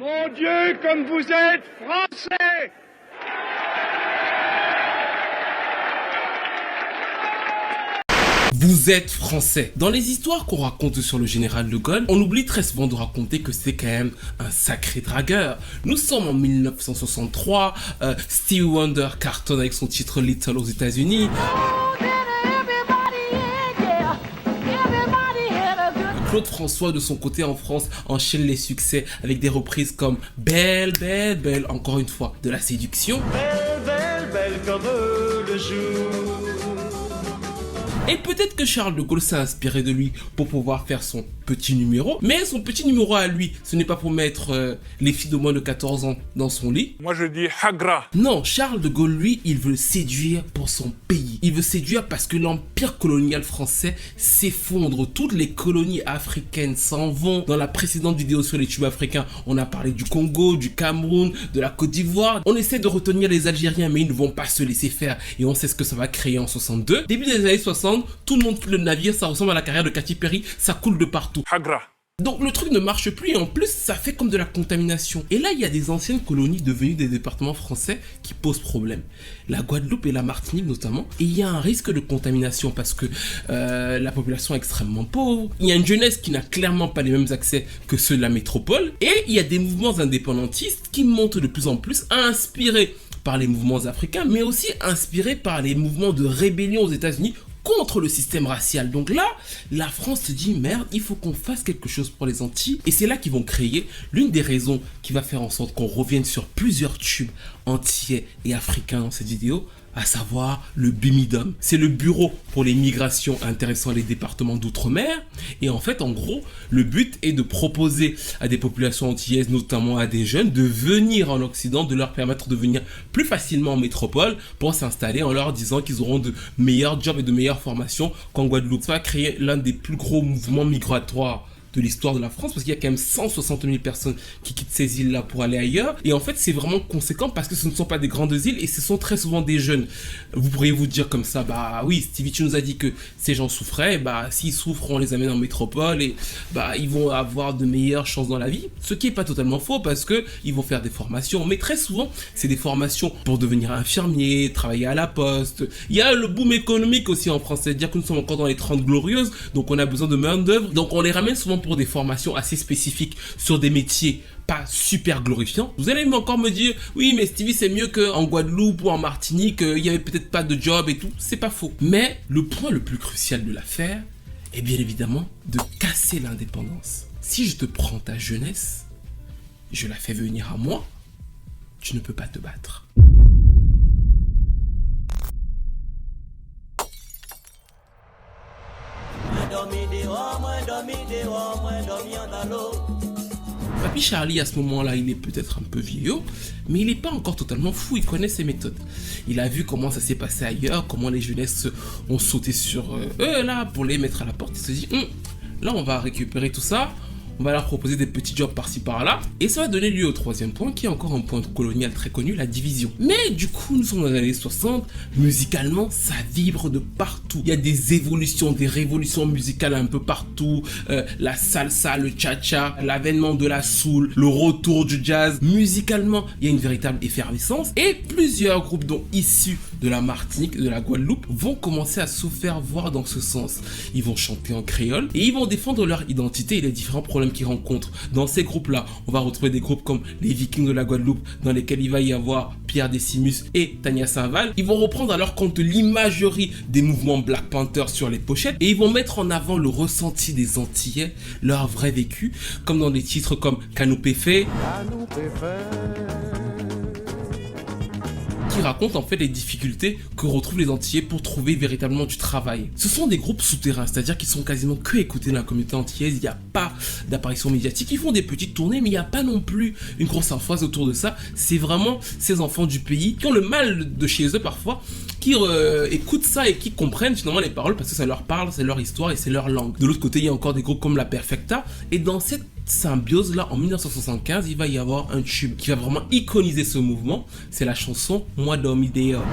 Mon Dieu, comme vous êtes français! Vous êtes français. Dans les histoires qu'on raconte sur le général de Gaulle, on oublie très souvent de raconter que c'est quand même un sacré dragueur. Nous sommes en 1963, Stevie Wonder cartonne avec son titre Little aux États-Unis. Claude François de son côté en France enchaîne les succès avec des reprises comme Belle, belle, belle, encore une fois, de la séduction. Belle, belle, belle comme le jour. Et peut-être que Charles de Gaulle s'est inspiré de lui pour pouvoir faire son petit numéro. Mais son petit numéro à lui, ce n'est pas pour mettre les filles de moins de 14 ans dans son lit. Moi je dis Hagra. Non, Charles de Gaulle, lui, il veut séduire pour son pays. Il veut séduire parce que l'empire colonial français s'effondre. Toutes les colonies africaines s'en vont. Dans la précédente vidéo sur les tubes africains, on a parlé du Congo, du Cameroun, de la Côte d'Ivoire. On essaie de retenir les Algériens, mais ils ne vont pas se laisser faire. Et on sait ce que ça va créer en 62. Début des années 60, tout le monde quitte le navire, ça ressemble à la carrière de Katy Perry, ça coule de partout. Hagra. Donc le truc ne marche plus et en plus ça fait comme de la contamination. Et là il y a des anciennes colonies devenues des départements français qui posent problème. La Guadeloupe et la Martinique notamment. Et il y a un risque de contamination parce que la population est extrêmement pauvre. Il y a une jeunesse qui n'a clairement pas les mêmes accès que ceux de la métropole. Et il y a des mouvements indépendantistes qui montent de plus en plus, inspirés par les mouvements africains, mais aussi inspirés par les mouvements de rébellion aux États-Unis contre le système racial. Donc là, la France se dit merde, il faut qu'on fasse quelque chose pour les Antilles. Et c'est là qu'ils vont créer l'une des raisons qui va faire en sorte qu'on revienne sur plusieurs tubes antillais et africains dans cette vidéo, à savoir le BUMIDOM. C'est le bureau pour les migrations intéressant les départements d'outre-mer. Et en fait, en gros, le but est de proposer à des populations antillaises, notamment à des jeunes, de venir en Occident, de leur permettre de venir plus facilement en métropole pour s'installer en leur disant qu'ils auront de meilleurs jobs et de meilleures formations qu'en Guadeloupe. Ça va créer l'un des plus gros mouvements migratoires de l'histoire de la France, parce qu'il y a quand même 160 000 personnes qui quittent ces îles-là pour aller ailleurs. Et en fait, c'est vraiment conséquent parce que ce ne sont pas des grandes îles et ce sont très souvent des jeunes. Vous pourriez vous dire comme ça, bah oui, Stevie, tu nous as dit que ces gens souffraient, bah s'ils souffrent, on les amène en métropole et bah ils vont avoir de meilleures chances dans la vie. Ce qui est pas totalement faux parce que ils vont faire des formations, mais très souvent, c'est des formations pour devenir infirmier, travailler à la poste. Il y a le boom économique aussi en France, c'est-à-dire que nous sommes encore dans les 30 glorieuses, donc on a besoin de main d'œuvre, donc on les ramène souvent pour des formations assez spécifiques sur des métiers pas super glorifiants. Vous allez encore me dire, oui mais Stevie c'est mieux qu'en Guadeloupe ou en Martinique, il y avait peut-être pas de job et tout, c'est pas faux. Mais le point le plus crucial de l'affaire est bien évidemment de casser l'indépendance. Si je te prends ta jeunesse, je la fais venir à moi, tu ne peux pas te battre. Papy Charlie à ce moment-là, il est peut-être un peu vieillot, mais il n'est pas encore totalement fou, il connaît ses méthodes. Il a vu comment ça s'est passé ailleurs, comment les jeunesses ont sauté sur eux là pour les mettre à la porte. Il se dit, là on va récupérer tout ça, on va leur proposer des petits jobs par-ci par-là. Et ça va donner lieu au troisième point, qui est encore un point colonial très connu, la division. Mais du coup, nous sommes dans les années 60, musicalement, ça vibre de partout. Il y a des évolutions, des révolutions musicales un peu partout. La salsa, le cha-cha, l'avènement de la soul, le retour du jazz. Musicalement, il y a une véritable effervescence. Et plusieurs groupes, dont issus de la Martinique, de la Guadeloupe, vont commencer à se faire voir dans ce sens. Ils vont chanter en créole et ils vont défendre leur identité et les différents problèmes qu'ils rencontrent. Dans ces groupes-là, on va retrouver des groupes comme les Vikings de la Guadeloupe, dans lesquels il va y avoir Pierre Décimus et Tania Saint-Val. Ils vont reprendre à leur compte l'imagerie des mouvements Black Panther sur les pochettes et ils vont mettre en avant le ressenti des Antillais, leur vrai vécu, comme dans des titres comme Canopé Fait, qui raconte en fait les difficultés que retrouvent les Antillais pour trouver véritablement du travail. Ce sont des groupes souterrains, c'est-à-dire qu'ils sont quasiment que écoutés dans la communauté antillaise, il n'y a pas d'apparition médiatique, ils font des petites tournées mais il n'y a pas non plus une grosse emphase autour de ça. C'est vraiment ces enfants du pays qui ont le mal de chez eux parfois, qui écoutent ça et qui comprennent finalement les paroles parce que ça leur parle, c'est leur histoire et c'est leur langue. De l'autre côté, il y a encore des groupes comme La Perfecta et dans cette symbiose là, en 1975, il va y avoir un tube qui va vraiment iconiser ce mouvement, c'est la chanson Moi dormi dehors.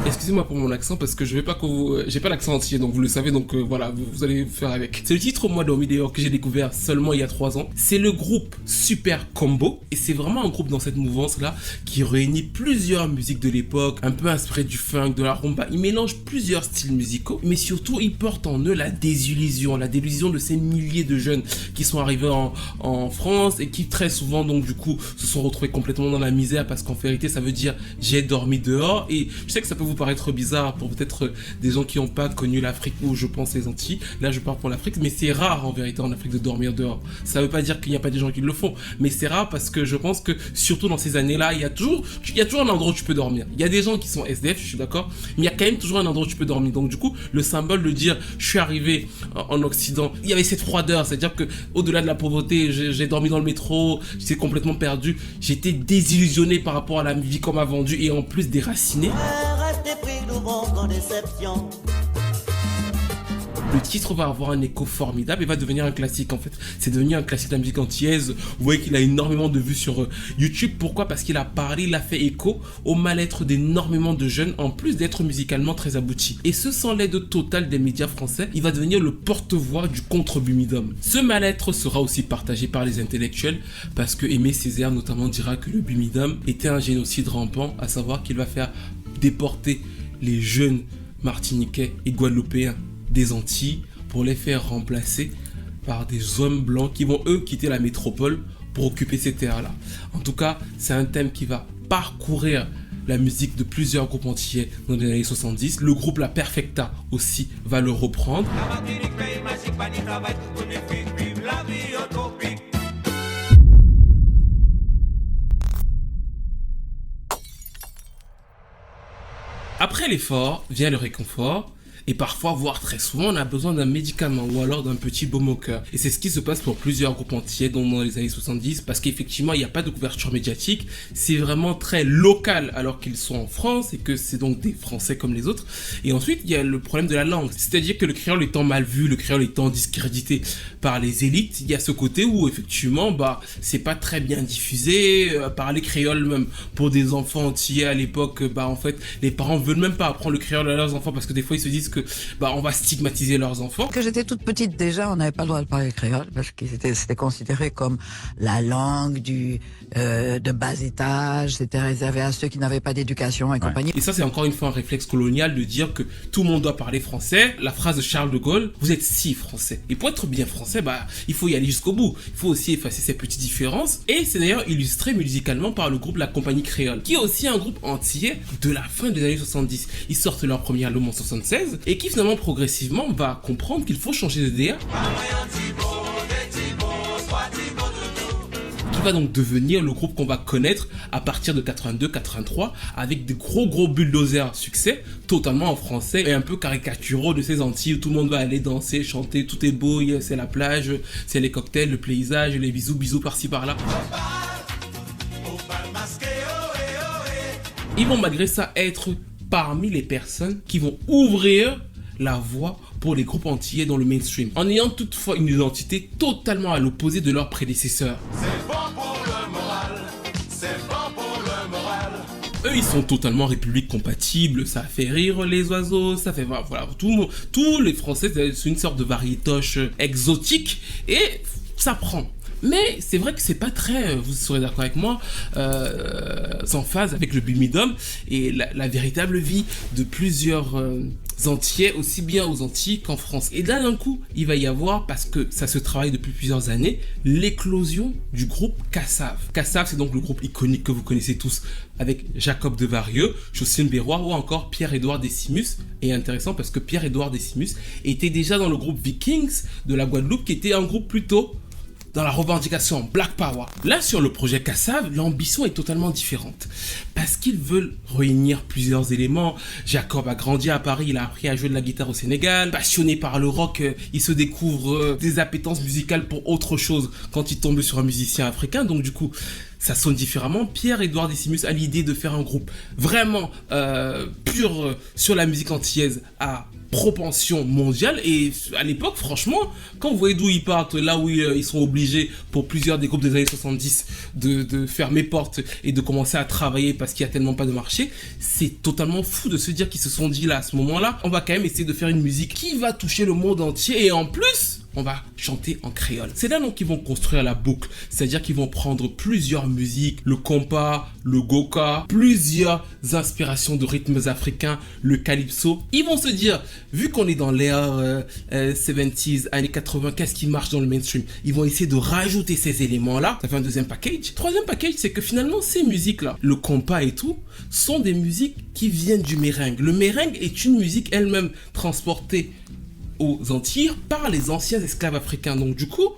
Excusez-moi pour mon accent parce que je vais pas que vous... j'ai pas l'accent entier donc vous le savez donc voilà vous allez faire avec. C'est le titre au mois de d'ailleurs que j'ai découvert seulement il y a 3 ans. C'est le groupe Super Combo et c'est vraiment un groupe dans cette mouvance là qui réunit plusieurs musiques de l'époque, un peu inspiré du funk, de la rumba. Ils mélangent plusieurs styles musicaux mais surtout ils portent en eux la désillusion de ces milliers de jeunes qui sont arrivés en France et qui très souvent donc du coup se sont retrouvés complètement dans la misère parce qu'en vérité ça veut dire j'ai dormi dehors. Et je sais que ça peut vous paraître bizarre pour peut-être des gens qui n'ont pas connu l'Afrique ou je pense les Antilles. Là je parle pour l'Afrique, mais c'est rare en vérité en Afrique de dormir dehors. Ça veut pas dire qu'il n'y a pas des gens qui le font, mais c'est rare parce que je pense que surtout dans ces années-là, il y a toujours un endroit où tu peux dormir. Il y a des gens qui sont SDF, je suis d'accord, mais il y a quand même toujours un endroit où tu peux dormir. Donc du coup, le symbole de dire je suis arrivé en Occident, il y avait cette froideur, c'est-à-dire que au-delà de la pauvreté, j'ai dormi dans le métro, j'étais complètement perdu, j'étais désillusionné par rapport à la vie qu'on m'a vendue et en plus déraciné. Le titre va avoir un écho formidable et va devenir un classique en fait. C'est devenu un classique de la musique antillaise. Vous voyez qu'il a énormément de vues sur YouTube. Pourquoi? Parce qu'il a parlé, il a fait écho au mal-être d'énormément de jeunes en plus d'être musicalement très abouti. Et ce sans l'aide totale des médias français, il va devenir le porte-voix du contre-Bumidum. Ce mal-être sera aussi partagé par les intellectuels parce que Aimé Césaire notamment dira que le Bumidum était un génocide rampant, à savoir qu'il va faire déporter les jeunes martiniquais et guadeloupéens des Antilles pour les faire remplacer par des hommes blancs qui vont eux quitter la métropole pour occuper ces terres-là. En tout cas, c'est un thème qui va parcourir la musique de plusieurs groupes antillais dans les années 70. Le groupe La Perfecta aussi va le reprendre. Après l'effort vient le réconfort. Et parfois, voire très souvent, on a besoin d'un médicament ou alors d'un petit baume au cœur. Et c'est ce qui se passe pour plusieurs groupes antillais dans les années 70 parce qu'effectivement, il n'y a pas de couverture médiatique. C'est vraiment très local alors qu'ils sont en France et que c'est donc des Français comme les autres. Et ensuite, il y a le problème de la langue. C'est-à-dire que le créole étant mal vu, le créole étant discrédité par les élites, il y a ce côté où effectivement, c'est pas très bien diffusé. Parler créole même pour des enfants antillais à l'époque, en fait, les parents veulent même pas apprendre le créole à leurs enfants parce que des fois, ils se disent que on va stigmatiser leurs enfants. Quand j'étais toute petite déjà, on n'avait pas le droit de parler créole parce que c'était considéré comme la langue de bas étage, c'était réservé à ceux qui n'avaient pas d'éducation et compagnie. Et ça, c'est encore une fois un réflexe colonial de dire que tout le monde doit parler français. La phrase de Charles de Gaulle, vous êtes si français. Et pour être bien français, il faut y aller jusqu'au bout. Il faut aussi effacer ces petites différences. Et c'est d'ailleurs illustré musicalement par le groupe La Compagnie Créole, qui est aussi un groupe antillais de la fin des années 70. Ils sortent leur premier album en 76 et qui finalement progressivement va comprendre qu'il faut changer de DA. Qui va donc devenir le groupe qu'on va connaître à partir de 82-83 avec des gros bulldozers succès totalement en français et un peu caricaturaux de ces Antilles où tout le monde va aller danser, chanter, tout est beau, c'est la plage, c'est les cocktails, le paysage, les bisous par-ci par-là. Ils vont malgré ça être parmi les personnes qui vont ouvrir la voie pour les groupes antillais dans le mainstream, en ayant toutefois une identité totalement à l'opposé de leurs prédécesseurs. C'est bon pour le moral, c'est bon pour le moral. Eux, ils sont totalement république compatibles, ça fait rire les oiseaux, ça fait voilà, tous les Français, c'est une sorte de variétoche exotique et ça prend. Mais c'est vrai que c'est pas très, vous serez d'accord avec moi, en phase avec le Bumidum et la véritable vie de plusieurs Antillais, aussi bien aux Antilles qu'en France. Et là d'un coup, il va y avoir, parce que ça se travaille depuis plusieurs années, l'éclosion du groupe Kassav. Kassav, c'est donc le groupe iconique que vous connaissez tous, avec Jacob Devarieux, Jocelyne Berroir ou encore Pierre-Édouard Décimus. Et intéressant parce que Pierre-Édouard Décimus était déjà dans le groupe Vikings de la Guadeloupe, qui était un groupe plutôt dans la revendication Black Power. Là, sur le projet Kassav, l'ambition est totalement différente. Parce qu'ils veulent réunir plusieurs éléments. Jacob a grandi à Paris, il a appris à jouer de la guitare au Sénégal. Passionné par le rock, il se découvre des appétences musicales pour autre chose quand il tombe sur un musicien africain. Donc du coup, ça sonne différemment. Pierre-Édouard Décimus a l'idée de faire un groupe vraiment pur sur la musique antillaise à propension mondiale. Et à l'époque, franchement, quand vous voyez d'où ils partent, là où ils sont obligés pour plusieurs des groupes des années 70 de fermer porte et de commencer à travailler parce qu'il n'y a tellement pas de marché, c'est totalement fou de se dire qu'ils se sont dit là, à ce moment-là, on va quand même essayer de faire une musique qui va toucher le monde entier et en plus, on va chanter en créole. C'est là donc qu'ils vont construire la boucle, c'est-à-dire qu'ils vont prendre plusieurs musiques, le compas, le goka, plusieurs inspirations de rythmes africains, le calypso. Ils vont se dire, vu qu'on est dans l'ère 70s, années 80, qu'est-ce qui marche dans le mainstream? Ils vont essayer de rajouter ces éléments-là. Ça fait un deuxième package. Troisième package, c'est que finalement, ces musiques-là, le compas et tout, sont des musiques qui viennent du merengue. Le merengue est une musique elle-même transportée aux Antilles par les anciens esclaves africains. Donc du coup,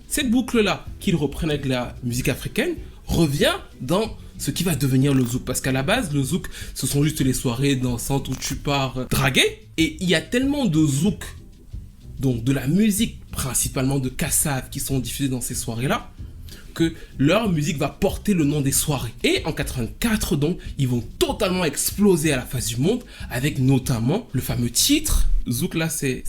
cette boucle-là qu'ils reprennent avec la musique africaine revient dans ce qui va devenir le zouk. Parce qu'à la base, le zouk, ce sont juste les soirées dansantes où tu pars draguer. Et il y a tellement de zouk, donc de la musique principalement de Kassav qui sont diffusées dans ces soirées-là, que leur musique va porter le nom des soirées. Et en 84, donc, ils vont totalement exploser à la face du monde avec notamment le fameux titre. Zouk là, c'est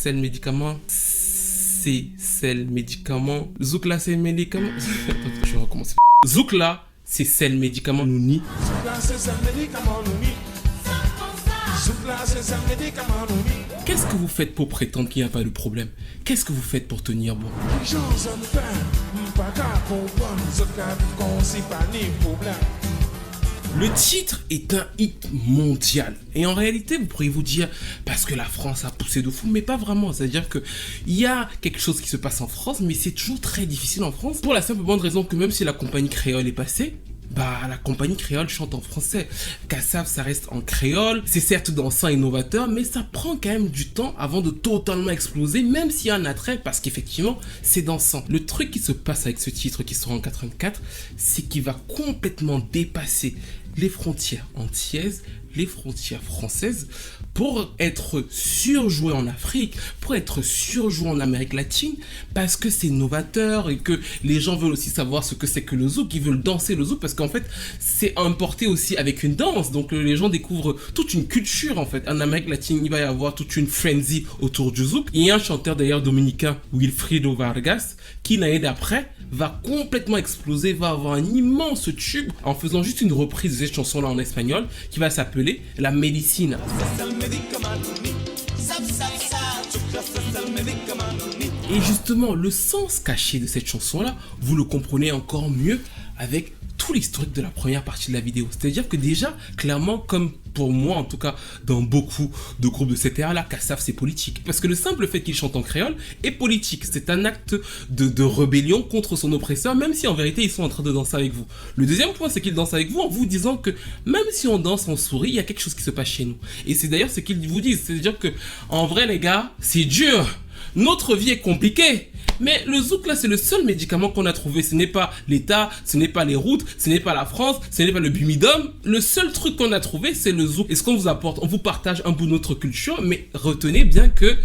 le médicament. C'est le médicament. Zouk là, c'est le médicament. Attends, je vais recommencer. Zouk là, c'est le médicament Nouni. Zouk là, c'est le médicament Nouni. Zouk là, c'est le médicament Nouni. Qu'est-ce que vous faites pour prétendre qu'il n'y a pas de problème? Qu'est-ce que vous faites pour tenir bon? Les gens en pain, pas qu'à comprendre, zouk là, qu'on sait pas ni problème. Le titre est un hit mondial. Et en réalité, vous pourriez vous dire, parce que la France a poussé de fou, mais pas vraiment. C'est-à-dire qu'il y a quelque chose qui se passe en France, mais c'est toujours très difficile en France. Pour la simple bonne raison que même si la compagnie créole est passée, la compagnie créole chante en français. Kassav, ça reste en créole. C'est certes dansant et novateur, mais ça prend quand même du temps avant de totalement exploser, même s'il y a un attrait, parce qu'effectivement, c'est dansant. Le truc qui se passe avec ce titre qui sera en 84, c'est qu'il va complètement dépasser les frontières antillaises, les frontières françaises, pour être surjoué en Afrique, pour être surjoué en Amérique latine, parce que c'est novateur et que les gens veulent aussi savoir ce que c'est que le zouk, ils veulent danser le zouk, parce qu'en fait, c'est importé aussi avec une danse, donc les gens découvrent toute une culture en fait. En Amérique latine, il va y avoir toute une frenzy autour du zouk. Il y a un chanteur d'ailleurs dominicain, Wilfrido Vargas, qui l'année d'après va complètement exploser, va avoir un immense tube en faisant juste une reprise de cette chanson-là en espagnol, qui va s'appeler La Medicina. Et justement, le sens caché de cette chanson-là, vous le comprenez encore mieux avec tout l'historique de la première partie de la vidéo. C'est-à-dire que déjà, clairement, comme pour moi en tout cas, dans beaucoup de groupes de cette ère-là, Kassav c'est politique. Parce que le simple fait qu'il chante en créole est politique. C'est un acte de rébellion contre son oppresseur, même si en vérité ils sont en train de danser avec vous. Le deuxième point, c'est qu'ils dansent avec vous en vous disant que même si on danse, on sourit, il y a quelque chose qui se passe chez nous. Et c'est d'ailleurs ce qu'ils vous disent. C'est-à-dire que, en vrai les gars, c'est dur. Notre vie est compliquée. Mais le zouk là, c'est le seul médicament qu'on a trouvé. Ce n'est pas l'État, ce n'est pas les routes, ce n'est pas la France, ce n'est pas le bumidum. Le seul truc qu'on a trouvé, c'est le zouk. Et ce qu'on vous apporte, on vous partage un bout de notre culture, mais retenez bien que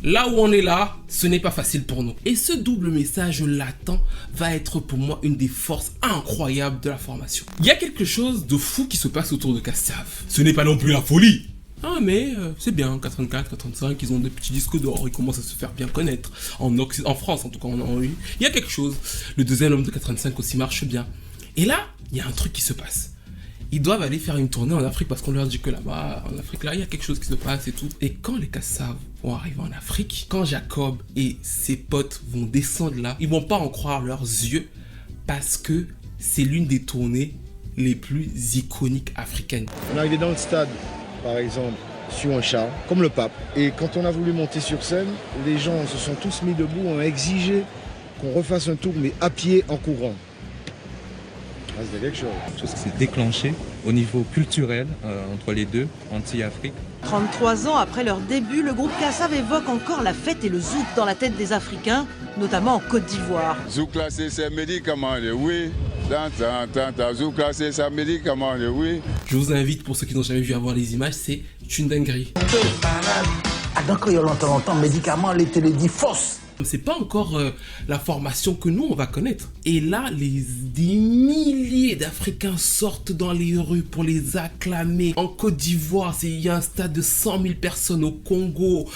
là où on est là, ce n'est pas facile pour nous. Et ce double message latent va être pour moi une des forces incroyables de la formation. Il y a quelque chose de fou qui se passe autour de Kassav. Ce n'est pas non plus la folie. Ah mais c'est bien, 84, 85, ils ont des petits disques d'or, ils commencent à se faire bien connaître. En France en tout cas, il y a quelque chose. Le deuxième album de 85 aussi marche bien. Et là, il y a un truc qui se passe. Ils doivent aller faire une tournée en Afrique parce qu'on leur dit que là-bas, en Afrique, là, il y a quelque chose qui se passe et tout. Et quand les Kassav vont arriver en Afrique, quand Jacob et ses potes vont descendre là, ils vont pas en croire leurs yeux parce que c'est l'une des tournées les plus iconiques africaines. On est arrivé dans le stade, par exemple, sur un char, comme le pape. Et quand on a voulu monter sur scène, les gens se sont tous mis debout, ont exigé qu'on refasse un tour, mais à pied, en courant. Ah, c'était quelque chose. Quelque chose qui s'est déclenché au niveau culturel entre les deux, Antilles-Afrique. 33 ans après leur début, le groupe Kassav évoque encore la fête et le zouk dans la tête des Africains, notamment en Côte d'Ivoire. Zouk là, c'est un médicament, oui. Zouk là, c'est un médicament, oui. Je vous invite, pour ceux qui n'ont jamais vu, à voir les images, c'est une dinguerie. Dans Créole, on entend médicament, les télé dit fausse. C'est pas encore la formation que nous on va connaître. Et là, des milliers d'Africains sortent dans les rues pour les acclamer. En Côte d'Ivoire, il y a un stade de 100 000 personnes. Au Congo,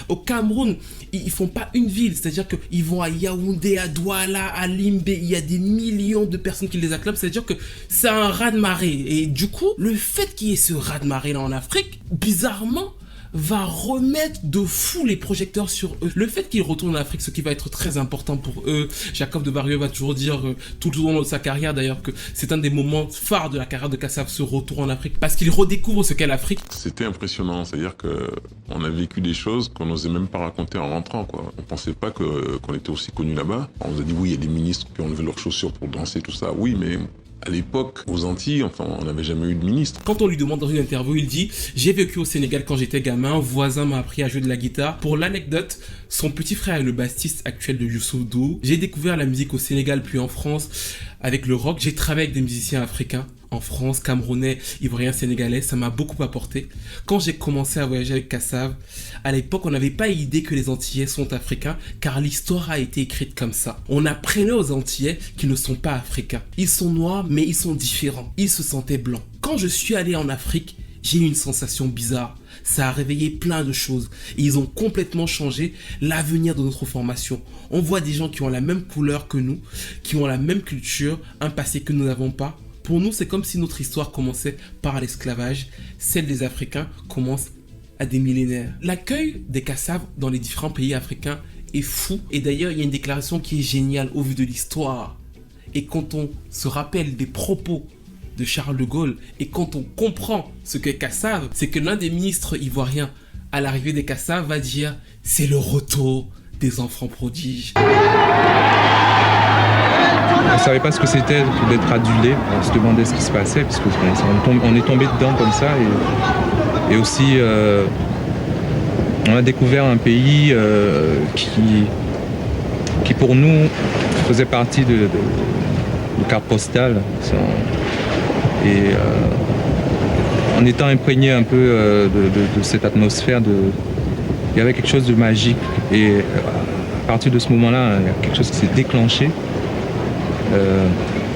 au Cameroun, ils font pas une ville. C'est-à-dire qu'ils vont à Yaoundé, à Douala, à Limbé. Il y a des millions de personnes qui les acclament. C'est-à-dire que c'est un raz-de-marée. Et du coup, le fait qu'il y ait ce raz-de-marée là en Afrique, bizarrement, va remettre de fou les projecteurs sur eux. Le fait qu'ils retournent en Afrique, ce qui va être très important pour eux, Jacob de Barrieux va toujours dire tout au long de sa carrière d'ailleurs que c'est un des moments phares de la carrière de Kassav, ce retour en Afrique, parce qu'il redécouvre ce qu'est l'Afrique. C'était impressionnant, c'est-à-dire qu'on a vécu des choses qu'on n'osait même pas raconter en rentrant, quoi. On pensait pas qu'on était aussi connus là-bas. On nous a dit oui, il y a des ministres qui ont levé leurs chaussures pour danser, tout ça. Oui, mais à l'époque, aux Antilles, on n'avait jamais eu de ministre. Quand on lui demande dans une interview, il dit « J'ai vécu au Sénégal quand j'étais gamin, voisin m'a appris à jouer de la guitare. » Pour l'anecdote, son petit frère est le bassiste actuel de Youssou N'Dour. J'ai découvert la musique au Sénégal puis en France avec le rock. J'ai travaillé avec des musiciens africains en France, camerounais, ivoiriens, sénégalais. Ça m'a beaucoup apporté. Quand j'ai commencé à voyager avec Kassav, à l'époque, on n'avait pas idée que les Antillais sont africains, car l'histoire a été écrite comme ça. On apprenait aux Antillais qu'ils ne sont pas africains. Ils sont noirs, mais ils sont différents. Ils se sentaient blancs. Quand je suis allé en Afrique, j'ai eu une sensation bizarre. Ça a réveillé plein de choses. Et ils ont complètement changé l'avenir de notre formation. On voit des gens qui ont la même couleur que nous, qui ont la même culture, un passé que nous n'avons pas. Pour nous, c'est comme si notre histoire commençait par l'esclavage. Celle des Africains commence à des millénaires. L'accueil des Kassav dans les différents pays africains est fou. Et d'ailleurs, il y a une déclaration qui est géniale au vu de l'histoire. Et quand on se rappelle des propos de Charles de Gaulle, et quand on comprend ce qu'est Kassav, c'est que l'un des ministres ivoiriens à l'arrivée des Kassav va dire « C'est le retour des enfants prodiges ». On ne savait pas ce que c'était d'être adulé, on se demandait ce qui se passait, puisque on est tombé dedans comme ça. Et aussi, on a découvert un pays qui pour nous faisait partie de carte postale. Et en étant imprégné un peu de cette atmosphère, il y avait quelque chose de magique. Et à partir de ce moment-là, il y a quelque chose qui s'est déclenché.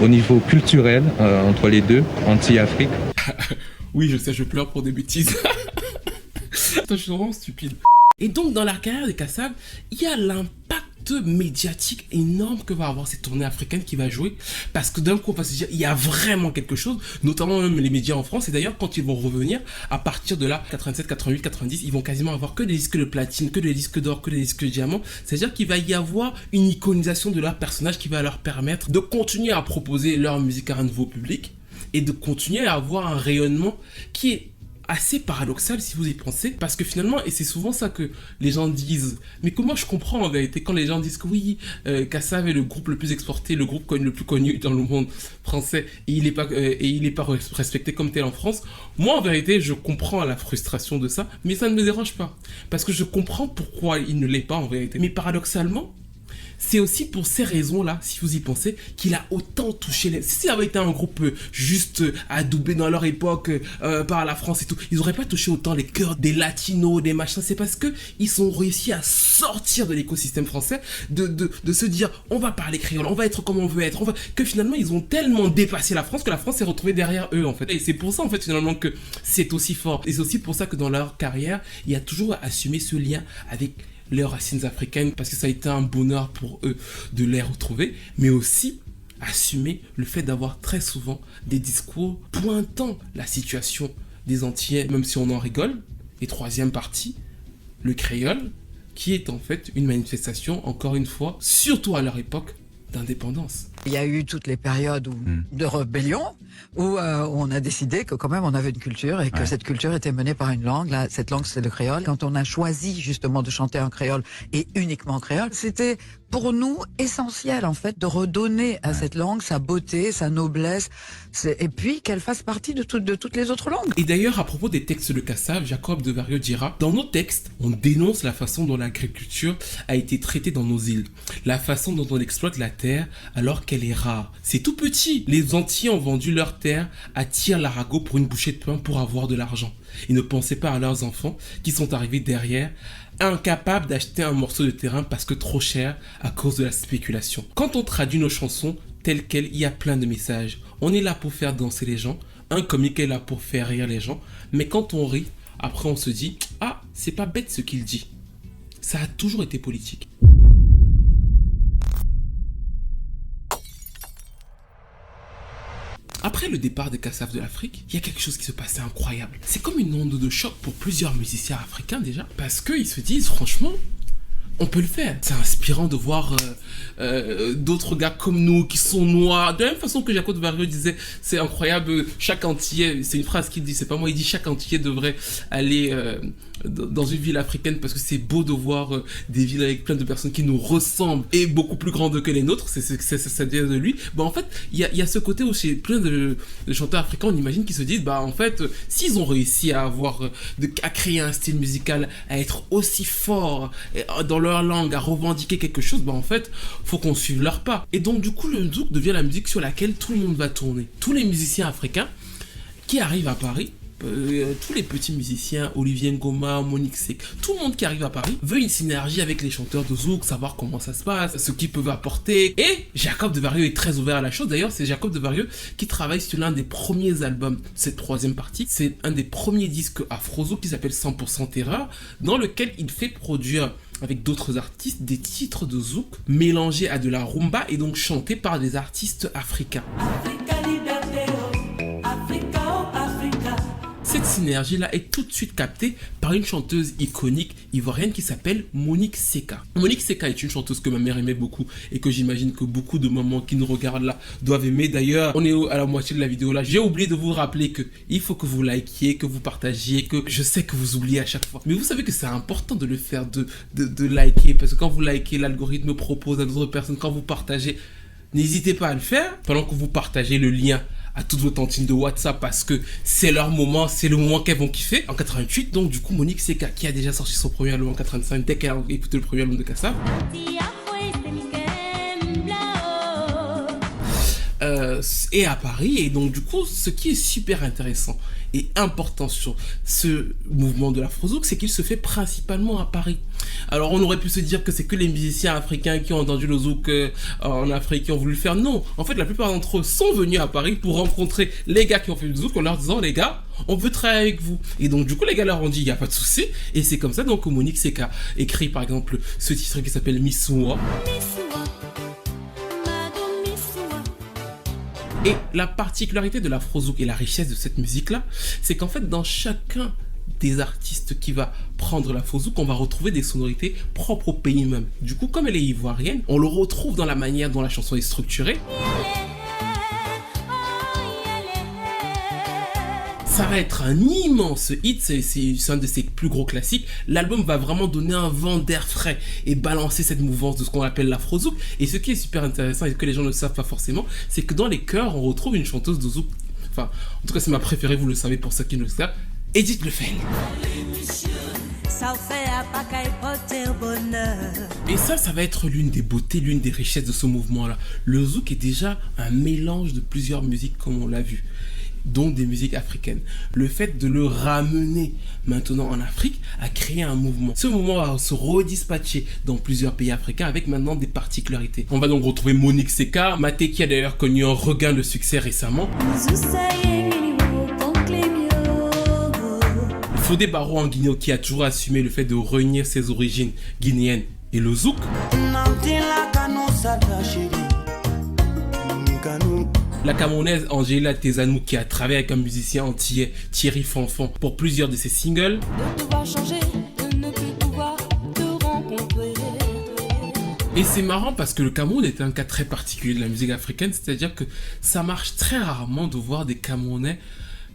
Au niveau culturel, entre les deux, Antilles-Afrique. Oui, je sais, je pleure pour des bêtises. Attends, je suis vraiment stupide. Et donc, dans la carrière des Kassav, il y a l'impact médiatique énorme que va avoir cette tournée africaine qui va jouer, parce que d'un coup on va se dire il y a vraiment quelque chose, notamment même les médias en France. Et d'ailleurs quand ils vont revenir à partir de là, 87, 88, 90, ils vont quasiment avoir que des disques de platine, que des disques d'or, que des disques de diamant. C'est à dire qu'il va y avoir une iconisation de leur personnage qui va leur permettre de continuer à proposer leur musique à un nouveau public et de continuer à avoir un rayonnement qui est assez paradoxal si vous y pensez, parce que finalement, et c'est souvent ça que les gens disent, mais comment je comprends en vérité quand les gens disent que oui, Kassav est le groupe le plus exporté, le groupe le plus connu dans le monde français, et il est pas respecté comme tel en France. Moi en vérité je comprends la frustration de ça, mais ça ne me dérange pas, parce que je comprends pourquoi il ne l'est pas en vérité. Mais paradoxalement, c'est aussi pour ces raisons-là, si vous y pensez, qu'il a autant touché les... Si ça avait été un groupe juste adoubé dans leur époque par la France et tout, ils n'auraient pas touché autant les cœurs des latinos, des machins. C'est parce qu'ils ont réussi à sortir de l'écosystème français, de se dire on va parler créole, on va être comme on veut être, que finalement ils ont tellement dépassé la France que la France s'est retrouvée derrière eux en fait. Et c'est pour ça en fait finalement que c'est aussi fort. Et c'est aussi pour ça que dans leur carrière, il y a toujours assumé ce lien avec leurs racines africaines, parce que ça a été un bonheur pour eux de les retrouver, mais aussi assumer le fait d'avoir très souvent des discours pointant la situation des Antillais, même si on en rigole. Et troisième partie, le créole, qui est en fait une manifestation, encore une fois, surtout à leur époque, d'indépendance. Il y a eu toutes les périodes de rébellion où on a décidé que quand même on avait une culture et que cette culture était menée par une langue. Là, cette langue, c'est le créole. Quand on a choisi justement de chanter en créole et uniquement en créole, c'était pour nous essentiel en fait de redonner à cette langue sa beauté, sa noblesse, et puis qu'elle fasse partie de toutes les autres langues. Et d'ailleurs, à propos des textes de Kassav, Jacob de Barrieux dira, dans nos textes, on dénonce la façon dont l'agriculture a été traitée dans nos îles, la façon dont on exploite la terre alors qu'elle est rare. C'est tout petit. Les Antillais ont vendu leur terre à Tire-Larago pour une bouchée de pain pour avoir de l'argent. Ils ne pensaient pas à leurs enfants qui sont arrivés derrière incapable d'acheter un morceau de terrain parce que trop cher à cause de la spéculation. Quand on traduit nos chansons telles quelles, il y a plein de messages. On est là pour faire danser les gens, un comique est là pour faire rire les gens, mais quand on rit, après on se dit « Ah, c'est pas bête ce qu'il dit ». Ça a toujours été politique. Après le départ des Kassav de l'Afrique, il y a quelque chose qui se passait incroyable. C'est comme une onde de choc pour plusieurs musiciens africains déjà, parce qu'ils se disent franchement, on peut le faire. C'est inspirant de voir d'autres gars comme nous qui sont noirs. De la même façon que Jaco de Vario disait, c'est incroyable, chaque Antillais, c'est une phrase qu'il dit, c'est pas moi, il dit chaque Antillais devrait aller dans une ville africaine parce que c'est beau de voir des villes avec plein de personnes qui nous ressemblent et beaucoup plus grandes que les nôtres, ça vient de lui. Bah en fait, il y a ce côté où chez plein de chanteurs africains, on imagine qu'ils se disent, bah en fait, s'ils ont réussi à à créer un style musical, à être aussi fort dans leur langue, à revendiquer quelque chose, bah en fait, faut qu'on suive leur pas. Et donc du coup, le zouk devient la musique sur laquelle tout le monde va tourner. Tous les musiciens africains qui arrivent à Paris, tous les petits musiciens, Olivier Ngoma, Monique Seka, tout le monde qui arrive à Paris veut une synergie avec les chanteurs de zouk, savoir comment ça se passe, ce qu'ils peuvent apporter. Et Jacob de Vario est très ouvert à la chose. D'ailleurs, c'est Jacob de Vario qui travaille sur l'un des premiers albums de cette troisième partie. C'est un des premiers disques afro-zouk qui s'appelle 100% Terreur, dans lequel il fait produire avec d'autres artistes des titres de zouk mélangés à de la rumba et donc chantés par des artistes africains. Cette synergie-là est tout de suite captée par une chanteuse iconique ivoirienne qui s'appelle Monique Seka. Monique Seka est une chanteuse que ma mère aimait beaucoup et que j'imagine que beaucoup de mamans qui nous regardent là doivent aimer. D'ailleurs, on est à la moitié de la vidéo là. J'ai oublié de vous rappeler que il faut que vous likiez, que vous partagiez, que je sais que vous oubliez à chaque fois. Mais vous savez que c'est important de le faire, de liker, parce que quand vous likez, l'algorithme propose à d'autres personnes. Quand vous partagez, n'hésitez pas à le faire pendant que vous partagez le lien à toutes vos tantines de WhatsApp parce que c'est leur moment, c'est le moment qu'elles vont kiffer. En 88, donc du coup, Monique Seka, qui a déjà sorti son premier album en 85, dès qu'elle a écouté le premier album de Kassav, est à Paris. Et donc du coup, ce qui est super intéressant et important sur ce mouvement de l'afro-zouk, c'est qu'il se fait principalement à Paris. Alors on aurait pu se dire que c'est que les musiciens africains qui ont entendu le zouk en Afrique qui ont voulu le faire. Non, en fait la plupart d'entre eux sont venus à Paris pour rencontrer les gars qui ont fait du zouk en leur disant les gars, on veut travailler avec vous. Et donc du coup les gars leur ont dit il n'y a pas de souci. Et c'est comme ça donc que Monique Seka écrit par exemple ce titre qui s'appelle Missoua. Et la particularité de l'afro-zouk et la richesse de cette musique-là, c'est qu'en fait, dans chacun des artistes qui va prendre l'afro-zouk, on va retrouver des sonorités propres au pays même. Du coup, comme elle est ivoirienne, on le retrouve dans la manière dont la chanson est structurée. Ça va être un immense hit, c'est un de ses plus gros classiques. L'album va vraiment donner un vent d'air frais et balancer cette mouvance de ce qu'on appelle l'afro-zouk. Et ce qui est super intéressant et que les gens ne savent pas forcément, c'est que dans les chœurs, on retrouve une chanteuse de zouk. Enfin, en tout cas, c'est ma préférée, vous le savez pour ceux qui ne le savent, Edith Lefel. Et ça va être l'une des beautés, l'une des richesses de ce mouvement-là. Le zouk est déjà un mélange de plusieurs musiques, comme on l'a vu, dont des musiques africaines. Le fait de le ramener maintenant en Afrique a créé un mouvement. Ce mouvement va se redispatcher dans plusieurs pays africains avec maintenant des particularités. On va donc retrouver Monique Seka, Maté qui a d'ailleurs connu un regain de succès récemment. Fodé Barro en Guinée qui a toujours assumé le fait de renier ses origines guinéennes et le zouk. La Camerounaise Angela Tezanou qui a travaillé avec un musicien antillais, Thierry Fanfan, pour plusieurs de ses singles. Et c'est marrant parce que le Cameroun est un cas très particulier de la musique africaine, c'est-à-dire que ça marche très rarement de voir des Camerounais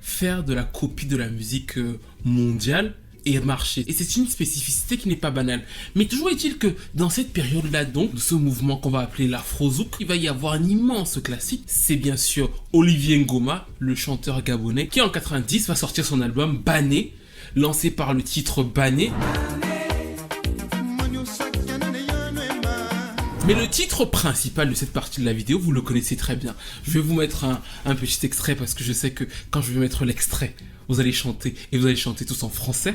faire de la copie de la musique mondiale et marcher. Et c'est une spécificité qui n'est pas banale. Mais toujours est-il que dans cette période-là, donc, de ce mouvement qu'on va appeler l'afro-zouk, il va y avoir un immense classique. C'est bien sûr Olivier Ngoma, le chanteur gabonais, qui en 90 va sortir son album Bané, lancé par le titre Bané. Mais le titre principal de cette partie de la vidéo, vous le connaissez très bien. Je vais vous mettre un petit extrait parce que je sais que quand je vais mettre l'extrait, vous allez chanter et vous allez chanter tous en français.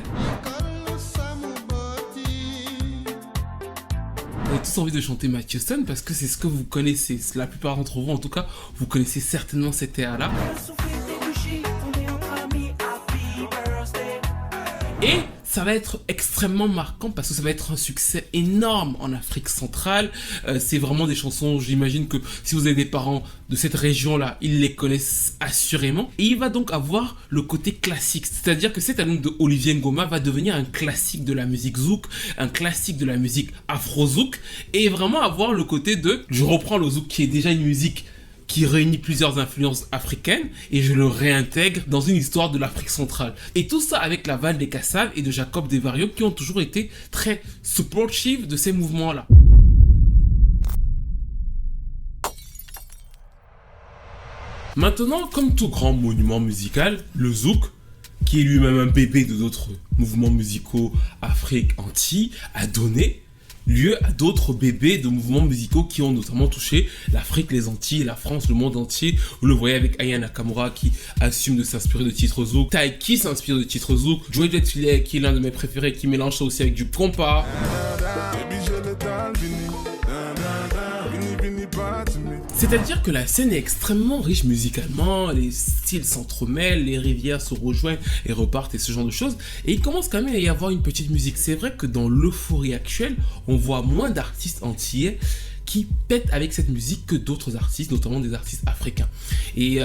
tous envie de chanter Matthew Stone parce que c'est ce que vous connaissez. La plupart d'entre vous, en tout cas, vous connaissez certainement cet air-là. Et ça va être extrêmement marquant parce que ça va être un succès énorme en Afrique centrale. C'est vraiment des chansons, j'imagine que si vous avez des parents de cette région-là, ils les connaissent assurément. Et il va donc avoir le côté classique, c'est-à-dire que cet album de Olivier Ngoma va devenir un classique de la musique zouk, un classique de la musique afro-zouk, et vraiment avoir le côté de, je reprends le zouk qui est déjà une musique qui réunit plusieurs influences africaines et je le réintègre dans une histoire de l'Afrique centrale. Et tout ça avec l'aval des Kassav et de Jacob Desvarieux qui ont toujours été très supportifs de ces mouvements-là. Maintenant, comme tout grand monument musical, le zouk, qui est lui-même un bébé de d'autres mouvements musicaux Afrique, Antilles, a donné lieu à d'autres bébés de mouvements musicaux qui ont notamment touché l'Afrique, les Antilles, la France, le monde entier. Vous le voyez avec Aya Nakamura qui assume de s'inspirer de titres zouk, Tai qui s'inspire de titres zouk, Joey Jetfilet qui est l'un de mes préférés qui mélange ça aussi avec du compas. C'est-à-dire que la scène est extrêmement riche musicalement, les styles s'entremêlent, les rivières se rejoignent et repartent et ce genre de choses. Et il commence quand même à y avoir une petite musique. C'est vrai que dans l'euphorie actuelle, on voit moins d'artistes antillais qui pètent avec cette musique que d'autres artistes, notamment des artistes africains. Et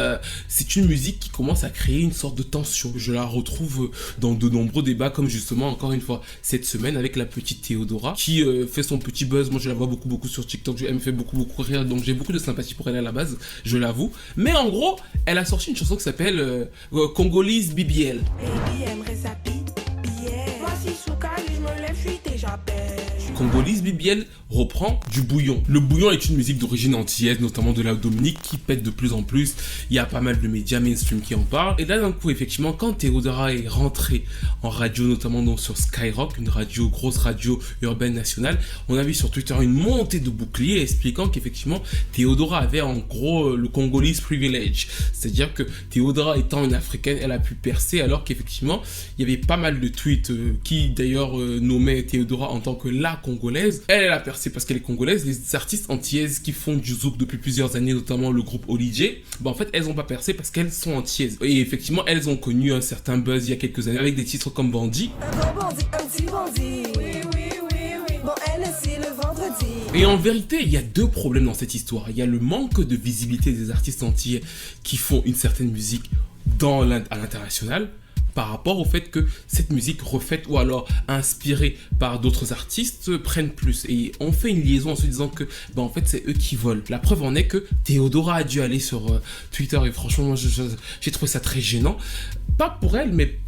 c'est une musique qui commence à créer une sorte de tension. Je la retrouve dans de nombreux débats, comme justement, encore une fois, cette semaine avec la petite Théodora, qui fait son petit buzz. Moi, je la vois beaucoup sur TikTok. Elle me fait beaucoup rire, donc j'ai beaucoup de sympathie pour elle à la base, je l'avoue. Mais en gros, elle a sorti une chanson qui s'appelle Congolese BBL. Congolese BBL reprend du bouillon. Le bouillon est une musique d'origine antillaise, notamment de la Dominique, qui pète de plus en plus. Il y a pas mal de médias mainstream qui en parlent. Et là, d'un coup, effectivement, quand Théodora est rentrée en radio, notamment donc sur Skyrock, une radio, grosse radio urbaine nationale, on a vu sur Twitter une montée de boucliers expliquant qu'effectivement, Théodora avait en gros le Congolese privilege. C'est-à-dire que Théodora étant une africaine, elle a pu percer, alors qu'effectivement, il y avait pas mal de tweets qui d'ailleurs nommaient Théodora en tant que la congolaise. Elle a percé parce qu'elle est congolaise. Les artistes antillaises qui font du zouk depuis plusieurs années, notamment le groupe Olidje, en fait elles n'ont pas percé parce qu'elles sont antillaises. Et effectivement elles ont connu un certain buzz il y a quelques années avec des titres comme Bandit. Et en vérité, il y a deux problèmes dans cette histoire. Il y a le manque de visibilité des artistes antillais qui font une certaine musique à l'international, par rapport au fait que cette musique refaite ou alors inspirée par d'autres artistes prennent plus. Et on fait une liaison en se disant que en fait c'est eux qui volent. La preuve en est que Théodora a dû aller sur Twitter et franchement moi j'ai trouvé ça très gênant. Pas pour elle mais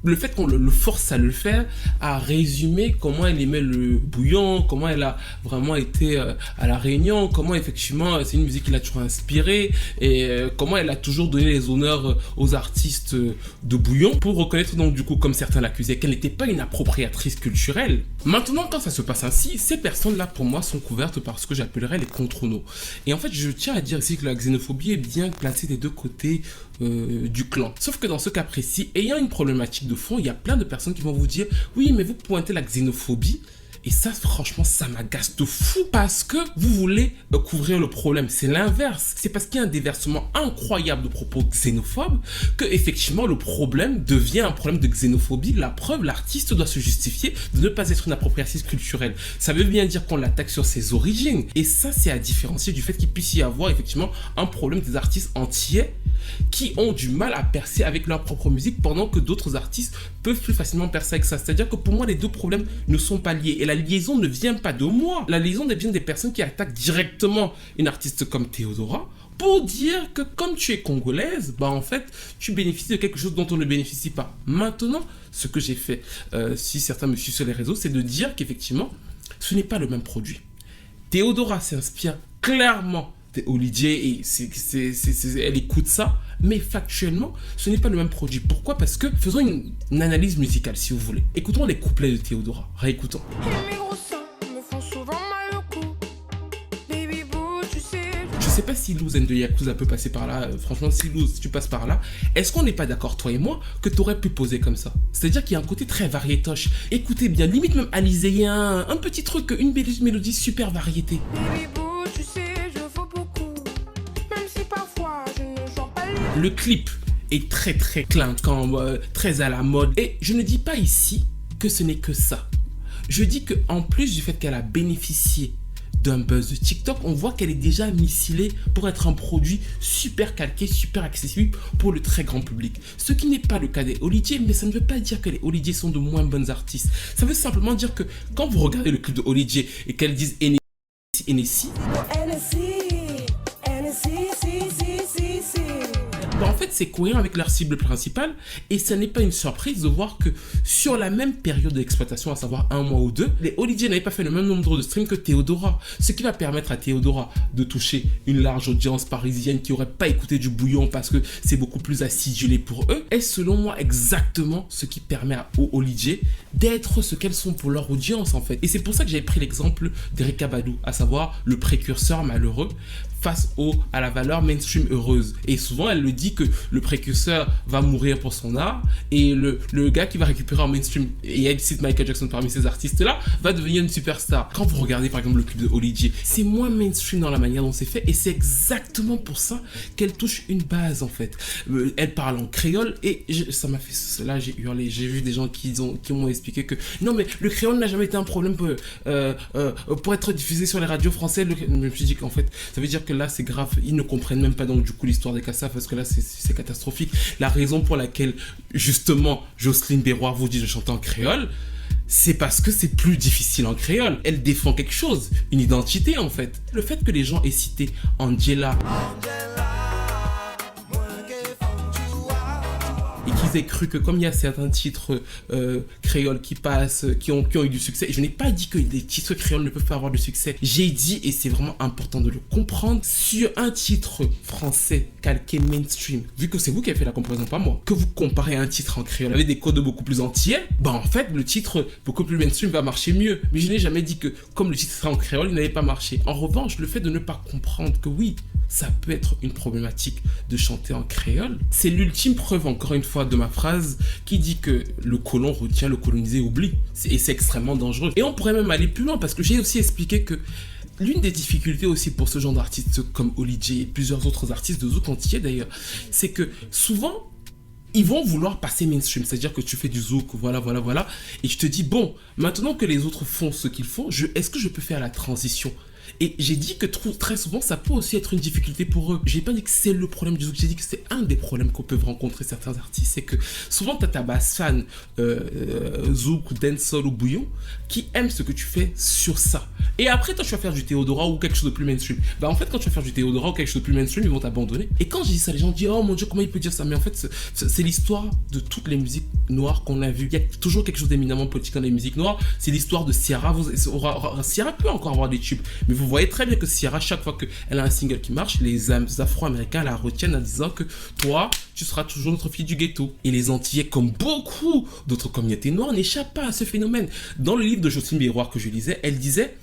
le fait qu'on le force à le faire, à résumer comment elle aimait le bouillon, comment elle a vraiment été à la Réunion, comment effectivement c'est une musique qui l'a toujours inspirée et comment elle a toujours donné les honneurs aux artistes de bouillon pour reconnaître donc du coup comme certains l'accusaient qu'elle n'était pas une appropriatrice culturelle. Maintenant quand ça se passe ainsi, ces personnes-là pour moi sont couvertes par ce que j'appellerais les contrenoms. Et en fait je tiens à dire ici que la xénophobie est bien placée des deux côtés du clan. Sauf que dans ce cas précis, ayant une problématique de fond, il y a plein de personnes qui vont vous dire oui mais vous pointez la xénophobie. Et ça, franchement, ça m'agace de fou parce que vous voulez couvrir le problème. C'est l'inverse. C'est parce qu'il y a un déversement incroyable de propos xénophobes que, effectivement, le problème devient un problème de xénophobie. La preuve, l'artiste doit se justifier de ne pas être une appropriatrice culturelle. Ça veut bien dire qu'on l'attaque sur ses origines. Et ça, c'est à différencier du fait qu'il puisse y avoir, effectivement, un problème des artistes entiers qui ont du mal à percer avec leur propre musique pendant que d'autres artistes peuvent plus facilement percer avec ça. C'est-à-dire que pour moi, les deux problèmes ne sont pas liés. Et la liaison ne vient pas de moi. La liaison vient des personnes qui attaquent directement une artiste comme Théodora pour dire que comme tu es congolaise, en fait, tu bénéficies de quelque chose dont on ne bénéficie pas. Maintenant, ce que j'ai fait, si certains me suivent sur les réseaux, c'est de dire qu'effectivement, ce n'est pas le même produit. Théodora s'inspire clairement Olidje et elle écoute ça, mais factuellement ce n'est pas le même produit. Pourquoi? Parce que faisons une analyse musicale si vous voulez. Écoutons les couplets de Théodora, réécoutons. Je sais pas si Luz and the Yakuza peut passer par là. Franchement, si Luz, si tu passes par là, est-ce qu'on n'est pas d'accord, toi et moi, que t'aurais pu poser comme ça? C'est-à-dire qu'il y a un côté très variétoche. Écoutez bien, limite même Alizé, il y a un petit truc, une mélodie super variété. Le clip est très clinquant, très à la mode. Et je ne dis pas ici que ce n'est que ça. Je dis que en plus du fait qu'elle a bénéficié d'un buzz de TikTok, on voit qu'elle est déjà micelée pour être un produit super calqué, super accessible pour le très grand public. Ce qui n'est pas le cas des Olydje, mais ça ne veut pas dire que les Olydje sont de moins bonnes artistes. Ça veut simplement dire que quand vous regardez le clip de Olydje et qu'elles disent NSI, en fait, c'est cohérent avec leur cible principale et ça n'est pas une surprise de voir que sur la même période d'exploitation, à savoir 1 mois ou 2, les Olydje n'avaient pas fait le même nombre de streams que Théodora. Ce qui va permettre à Théodora de toucher une large audience parisienne qui n'aurait pas écouté du bouillon parce que c'est beaucoup plus acidulé pour eux. Et selon moi, exactement ce qui permet aux Olydje d'être ce qu'elles sont pour leur audience en fait. Et c'est pour ça que j'avais pris l'exemple d'Erykah Badu, à savoir le précurseur malheureux face à la valeur mainstream heureuse. Et souvent, elle le dit que le précurseur va mourir pour son art et le gars qui va récupérer en mainstream, et elle cite Michael Jackson parmi ces artistes-là, va devenir une superstar. Quand vous regardez par exemple le clip de Olydje, c'est moins mainstream dans la manière dont c'est fait et c'est exactement pour ça qu'elle touche une base en fait. Elle parle en créole et ça m'a fait cela, j'ai hurlé. J'ai vu des gens qui m'ont expliqué que non mais le créole n'a jamais été un problème pour être diffusé sur les radios françaises. Je me suis dit qu'en fait, ça veut dire que là c'est grave, ils ne comprennent même pas donc du coup l'histoire des Kassav parce que là c'est catastrophique. La raison pour laquelle justement Jocelyne Berroir vous dit de chanter en créole, c'est parce que c'est plus difficile en créole. Elle défend quelque chose, une identité en fait. Le fait que les gens aient cité Angela et qu'ils aient cru que comme il y a certains titres créoles qui passent, qui ont eu du succès, et je n'ai pas dit que des titres créoles ne peuvent pas avoir de succès, j'ai dit, et c'est vraiment important de le comprendre, sur un titre français calqué mainstream, vu que c'est vous qui avez fait la comparaison, pas moi, que vous comparez un titre en créole avec des codes beaucoup plus entiers, bah en fait le titre beaucoup plus mainstream va marcher mieux. Mais je n'ai jamais dit que comme le titre serait en créole, il n'allait pas marcher. En revanche, le fait de ne pas comprendre que oui, ça peut être une problématique de chanter en créole, c'est l'ultime preuve, encore une fois, de ma phrase qui dit que le colon retient, le colonisé oublie. Et c'est extrêmement dangereux. Et on pourrait même aller plus loin parce que j'ai aussi expliqué que l'une des difficultés aussi pour ce genre d'artistes comme Olydje et plusieurs autres artistes de zouk entier d'ailleurs, c'est que souvent, ils vont vouloir passer mainstream, c'est-à-dire que tu fais du zouk, voilà, et tu te dis, bon, maintenant que les autres font ce qu'ils font, est-ce que je peux faire la transition ? Et j'ai dit que très souvent, ça peut aussi être une difficulté pour eux. J'ai pas dit que c'est le problème du zouk, j'ai dit que c'est un des problèmes qu'on peut rencontrer certains artistes. C'est que souvent, tu as ta base fan zouk, dancehall ou bouillon qui aime ce que tu fais sur ça. Et après, toi, tu vas faire du Théodora ou quelque chose de plus mainstream. Bah, en fait, quand tu vas faire du Théodora ou quelque chose de plus mainstream, ils vont t'abandonner. Et quand je dis ça, les gens disent, oh mon Dieu, comment il peut dire ça? Mais en fait, c'est l'histoire de toutes les musiques noires qu'on a vues. Il y a toujours quelque chose d'éminemment politique dans les musiques noires. C'est l'histoire de Ciara. Ciara peut encore avoir des tubes, mais vous voyez très bien que Ciara, chaque fois qu'elle a un single qui marche, les Afro-Américains la retiennent en disant que toi, tu seras toujours notre fille du ghetto. Et les Antillais, comme beaucoup d'autres communautés noires, n'échappent pas à ce phénomène. Dans le livre de Jocelyne Berroir que je lisais, elle disait,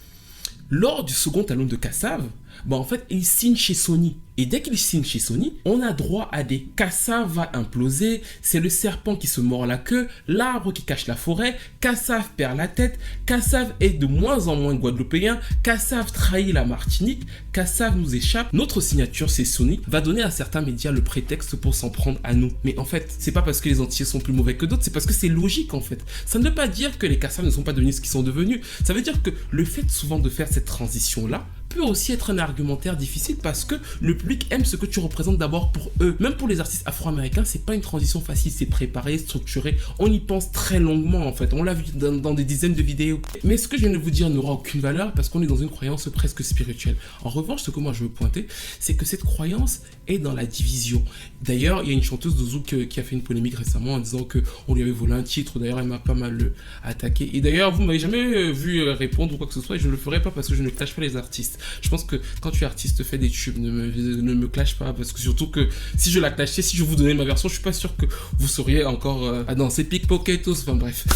lors du second album de Kassav, bah en fait, il signe chez Sony. Et dès qu'il signe chez Sony, on a droit à des Kassav va imploser, c'est le serpent qui se mord la queue, l'arbre qui cache la forêt, Kassav perd la tête, Kassav est de moins en moins guadeloupéen, Kassav trahit la Martinique, Kassav nous échappe. Notre signature, c'est Sony, va donner à certains médias le prétexte pour s'en prendre à nous. Mais en fait, c'est pas parce que les Antillais sont plus mauvais que d'autres, c'est parce que c'est logique en fait. Ça ne veut pas dire que les Kassav ne sont pas devenus ce qu'ils sont devenus. Ça veut dire que le fait souvent de faire cette transition-là peut aussi être un argumentaire difficile parce que le public aime ce que tu représentes d'abord pour eux. Même pour les artistes afro-américains, c'est pas une transition facile, c'est préparé, structuré. On y pense très longuement en fait. On l'a vu dans des dizaines de vidéos. Mais ce que je viens de vous dire n'aura aucune valeur parce qu'on est dans une croyance presque spirituelle. En revanche, ce que moi je veux pointer, c'est que cette croyance est dans la division. D'ailleurs, il y a une chanteuse de zouk qui a fait une polémique récemment en disant qu'on lui avait volé un titre. D'ailleurs, elle m'a pas mal attaqué. Et d'ailleurs, vous m'avez jamais vu répondre ou quoi que ce soit et je ne le ferai pas parce que je ne clash pas les artistes. Je pense que quand tu es artiste, fais des tubes, ne me clash pas parce que surtout que si je la clashais, si je vous donnais ma version, je suis pas sûr que vous sauriez encore à danser pickpocketos, enfin bref.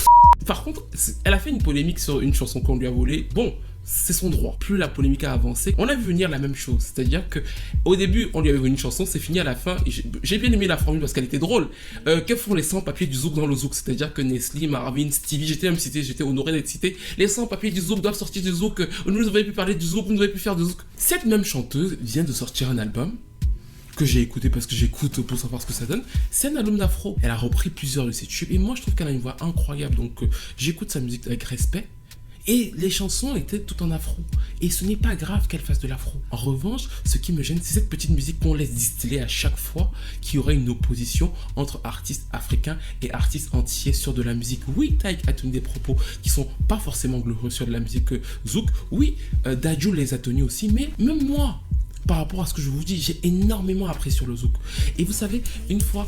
Par contre, elle a fait une polémique sur une chanson qu'on lui a volée. Bon, c'est son droit. Plus la polémique a avancé, on a vu venir la même chose. C'est-à-dire que au début, on lui avait venu une chanson, c'est fini à la fin. Et j'ai bien aimé la formule parce qu'elle était drôle. Que font les sans-papiers du Zouk dans le Zouk? C'est-à-dire que Nestlé, Marvin, Stevie, j'étais même cité, j'étais honoré d'être cité. Les sans-papiers du Zouk doivent sortir du Zouk. Vous ne devez plus parler du Zouk, vous ne devez plus faire du Zouk. Cette même chanteuse vient de sortir un album que j'ai écouté parce que j'écoute pour savoir ce que ça donne. C'est un album d'afro. Elle a repris plusieurs de ses tubes et moi je trouve qu'elle a une voix incroyable. Donc j'écoute sa musique avec respect. Et les chansons étaient tout en afro. Et ce n'est pas grave qu'elle fasse de l'afro. En revanche, ce qui me gêne, c'est cette petite musique qu'on laisse distiller à chaque fois qu'il y aurait une opposition entre artistes africains et artistes entiers sur de la musique. Oui, Taïk a tenu des propos qui sont pas forcément glorieux sur de la musique Zouk. Oui, Dadju les a tenus aussi, mais même moi, par rapport à ce que je vous dis, j'ai énormément appris sur le Zouk. Et vous savez, une fois,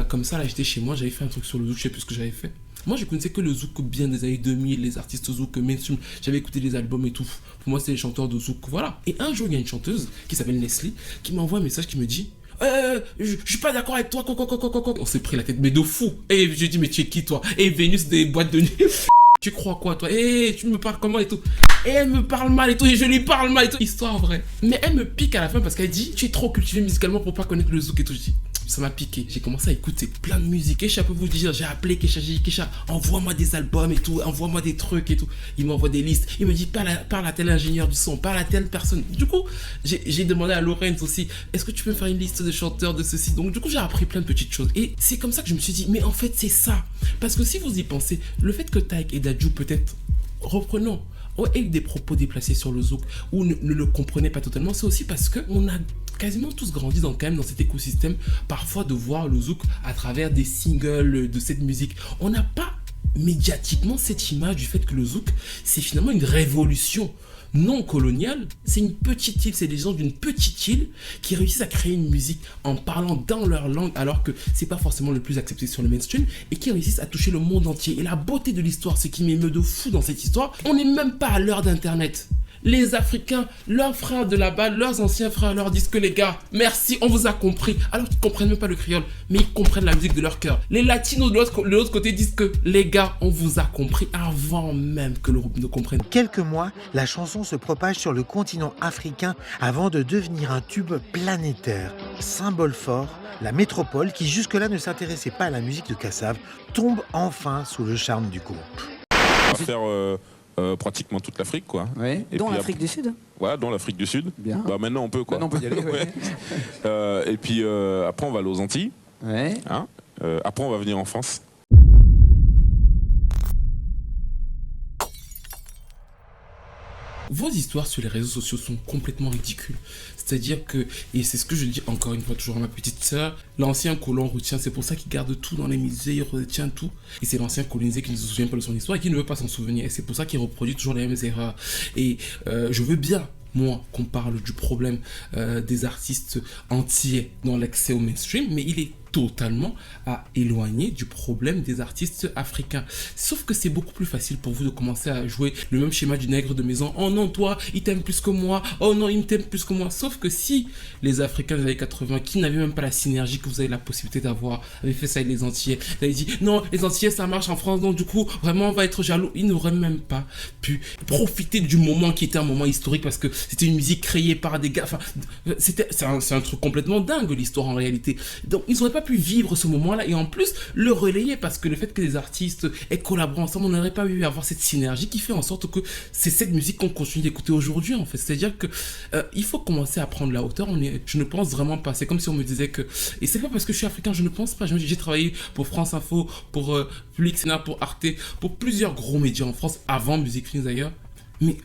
comme ça, là, j'étais chez moi, j'avais fait un truc sur le Zouk, je sais plus ce que j'avais fait. Moi, je connaissais que le Zouk bien des années 2000, les artistes Zouk mainstream. J'avais écouté les albums et tout. Pour moi, c'est les chanteurs de Zouk, voilà. Et un jour, il y a une chanteuse qui s'appelle Nestlé qui m'envoie un message qui me dit je suis pas d'accord avec toi, On s'est pris la tête, mais de fou. Et je lui dis, mais tu es qui, toi? Et Vénus des boîtes de nuit. Tu crois quoi, toi? Tu me parles comment et tout? Et elle me parle mal et tout, et je lui parle mal et tout. Histoire vraie. Mais elle me pique à la fin parce qu'elle dit, tu es trop cultivé musicalement pour pas connaître le Zouk et tout. Je dis, ça m'a piqué. J'ai commencé à écouter plein de musique. Et je peux vous dire, j'ai appelé Kesha, j'ai dit, Kesha, envoie-moi des albums et tout, envoie-moi des trucs et tout. Il m'envoie des listes. Il me dit, parle à tel ingénieur du son, parle à telle personne. Du coup, j'ai demandé à Laurence aussi, est-ce que tu peux me faire une liste de chanteurs de ceci? Donc, du coup, j'ai appris plein de petites choses. Et c'est comme ça que je me suis dit, mais en fait, c'est ça. Parce que si vous y pensez, le fait que Taïk et Dadju, peut-être, reprenons, ont eu des propos déplacés sur le Zouk ou ne le comprenaient pas totalement, c'est aussi parce qu'on a quasiment tous grandi quand même dans cet écosystème, parfois de voir le Zouk à travers des singles de cette musique. On n'a pas médiatiquement cette image du fait que le Zouk, c'est finalement une révolution non coloniale. C'est une petite île, c'est des gens d'une petite île qui réussissent à créer une musique en parlant dans leur langue alors que c'est pas forcément le plus accepté sur le mainstream et qui réussissent à toucher le monde entier. Et la beauté de l'histoire, ce qui m'émeut de fou dans cette histoire, on n'est même pas à l'heure d'internet. Les Africains, leurs frères de là-bas, leurs anciens frères leur disent que les gars, merci, on vous a compris. Alors qu'ils ne comprennent même pas le créole, mais ils comprennent la musique de leur cœur. Les latinos de l'autre côté disent que les gars, on vous a compris avant même que l'Europe ne comprenne. Quelques mois, la chanson se propage sur le continent africain avant de devenir un tube planétaire. Symbole fort, la métropole, qui jusque-là ne s'intéressait pas à la musique de Kassav, tombe enfin sous le charme du groupe. On va faire pratiquement toute l'Afrique, quoi. Ouais. Dont l'Afrique du Sud. Ouais, dont l'Afrique du Sud. Bien. Bah maintenant on peut, quoi. Maintenant on peut y aller. Ouais. Et puis après on va aller aux Antilles. Ouais. Hein, après on va venir en France. Vos histoires sur les réseaux sociaux sont complètement ridicules. C'est-à-dire que, et c'est ce que je dis encore une fois toujours à ma petite sœur, l'ancien colon retient, c'est pour ça qu'il garde tout dans les musées, il retient tout. Et c'est l'ancien colonisé qui ne se souvient pas de son histoire et qui ne veut pas s'en souvenir. Et c'est pour ça qu'il reproduit toujours les mêmes erreurs. Et je veux bien, moi, qu'on parle du problème des artistes entiers dans l'accès au mainstream, mais il est totalement à éloigner du problème des artistes africains. Sauf que c'est beaucoup plus facile pour vous de commencer à jouer le même schéma du nègre de maison. Oh non, toi, il t'aime plus que moi. Oh non, il me t'aime plus que moi. Sauf que si les Africains des années 80, qui n'avaient même pas la synergie que vous avez la possibilité d'avoir, avaient fait ça avec les Antillais, ils avaient dit non, les Antillais ça marche en France, donc du coup, vraiment on va être jaloux. Ils n'auraient même pas pu profiter du moment qui était un moment historique parce que c'était une musique créée par des gars. Enfin, c'est un truc complètement dingue l'histoire en réalité. Donc ils n'auraient pas pu vivre ce moment-là et en plus le relayer parce que le fait que les artistes aient collaboré ensemble, on n'aurait pas eu à avoir cette synergie qui fait en sorte que c'est cette musique qu'on continue d'écouter aujourd'hui en fait. C'est-à-dire que il faut commencer à prendre la hauteur. Je ne pense vraiment pas. C'est comme si on me disait que, et c'est pas parce que je suis africain, je ne pense pas. J'ai travaillé pour France Info, pour Public Sénat, pour Arte, pour plusieurs gros médias en France avant Music Friends d'ailleurs. Mais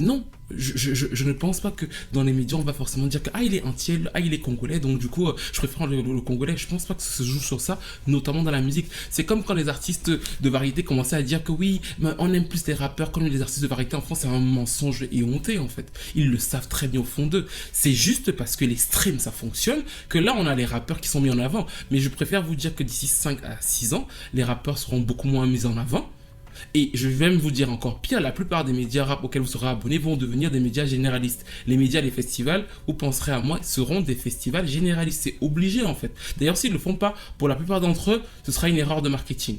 non, je ne pense pas que dans les médias on va forcément dire que il est entier, il est congolais, donc du coup je préfère le congolais. Je pense pas que ça se joue sur ça, notamment dans la musique. C'est comme quand les artistes de variété commençaient à dire que oui, mais on aime plus les rappeurs comme les artistes de variété en France. C'est un mensonge et honté en fait. Ils le savent très bien au fond d'eux. C'est juste parce que les streams ça fonctionne que là on a les rappeurs qui sont mis en avant. Mais je préfère vous dire que d'ici 5 à 6 ans, les rappeurs seront beaucoup moins mis en avant. Et je vais même vous dire encore pire, la plupart des médias rap auxquels vous serez abonnés vont devenir des médias généralistes. Les médias, les festivals, vous penserez à moi, seront des festivals généralistes. C'est obligé en fait. D'ailleurs, s'ils ne le font pas, pour la plupart d'entre eux, ce sera une erreur de marketing.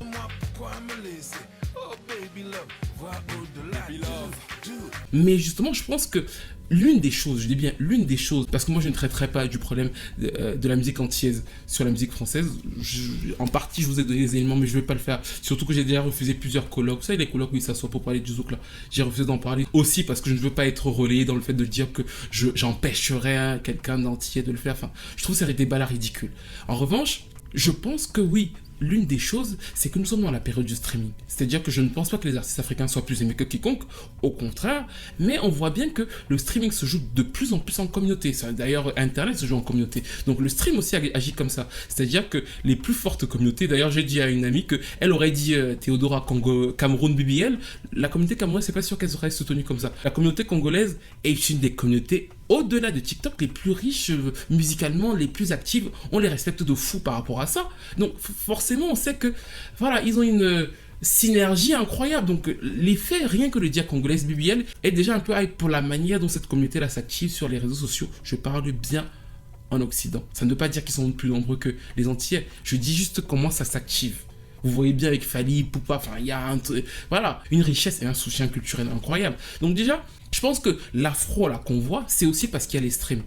Mais justement, je pense que l'une des choses, je dis bien l'une des choses, parce que moi je ne traiterai pas du problème de la musique antillaise sur la musique française. En partie, je vous ai donné des éléments, mais je ne vais pas le faire. Surtout que j'ai déjà refusé plusieurs colloques. Vous savez, les colloques où ils s'assoient pour parler du zouk là. J'ai refusé d'en parler aussi parce que je ne veux pas être relayé dans le fait de dire que j'empêcherais quelqu'un d'antillais de le faire. Enfin, je trouve que c'est des balles ridicules. En revanche, je pense que oui. L'une des choses, c'est que nous sommes dans la période du streaming. C'est-à-dire que je ne pense pas que les artistes africains soient plus aimés que quiconque, au contraire, mais on voit bien que le streaming se joue de plus en plus en communauté. D'ailleurs, Internet se joue en communauté. Donc le stream aussi agit comme ça. C'est-à-dire que les plus fortes communautés, d'ailleurs j'ai dit à une amie qu'elle aurait dit Théodora Cameroun BBL, la communauté camerounaise, c'est pas sûr qu'elle aurait soutenue comme ça. La communauté congolaise est une des communautés au-delà de TikTok, les plus riches musicalement, les plus actives, on les respecte de fou par rapport à ça. Donc forcément, on sait que voilà, ils ont une synergie incroyable. Donc l'effet, rien que le dire congolaise BBL, est déjà un peu hype pour la manière dont cette communauté-là s'active sur les réseaux sociaux. Je parle bien en Occident. Ça ne veut pas dire qu'ils sont plus nombreux que les Antillais. Je dis juste comment ça s'active. Vous voyez bien avec Fally, Poupa, enfin il y a voilà, une richesse et un soutien culturel incroyable. Donc déjà, je pense que l'afro là qu'on voit, c'est aussi parce qu'il y a les streams.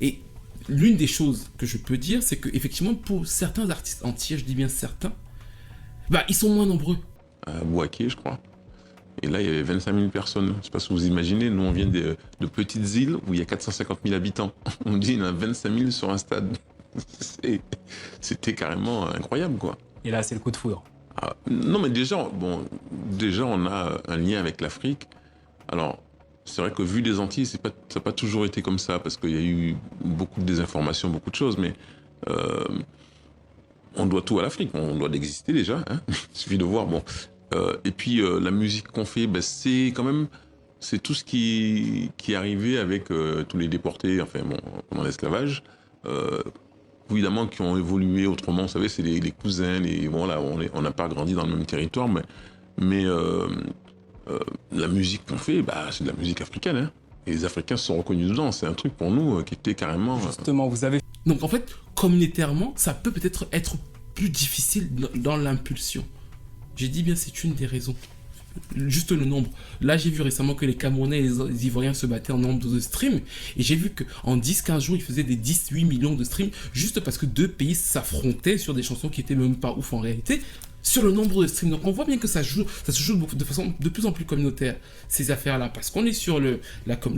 Et l'une des choses que je peux dire, c'est que effectivement pour certains artistes antillais, je dis bien certains, bah ils sont moins nombreux. À Bouaké, je crois. Et là, il y avait 25 000 personnes. Je ne sais pas si vous imaginez, nous on vient de petites îles où il y a 450 000 habitants. On dit qu'il y en a 25 000 sur un stade. C'était carrément incroyable, quoi. Et là, c'est le coup de foudre. Ah, non, mais déjà, on a un lien avec l'Afrique. Alors, c'est vrai que vu des Antilles, ça n'a pas toujours été comme ça, parce qu'il y a eu beaucoup de désinformation, beaucoup de choses, mais on doit tout à l'Afrique. On doit exister déjà, hein. Il suffit de voir. Bon. Et puis, la musique qu'on fait, c'est quand même... C'est tout ce qui est arrivé avec tous les déportés, enfin, bon, pendant l'esclavage. Évidemment, qui ont évolué autrement. Vous savez, c'est les cousins, voilà, on n'a pas grandi dans le même territoire, mais la musique qu'on fait, c'est de la musique africaine. Hein. Et les Africains se sont reconnus dedans. C'est un truc pour nous qui était carrément... Justement, vous avez... Donc en fait, communautairement, ça peut peut-être être plus difficile dans l'impulsion. J'ai dit bien, c'est une des raisons. Juste le nombre. Là, j'ai vu récemment que les Camerounais et les Ivoiriens se battaient en nombre de streams. Et j'ai vu qu'en 10-15 jours, ils faisaient des 10-8 millions de streams juste parce que deux pays s'affrontaient sur des chansons qui étaient même pas ouf en réalité, sur le nombre de streams. Donc on voit bien que ça se joue de façon de plus en plus communautaire, ces affaires-là, parce qu'on est sur les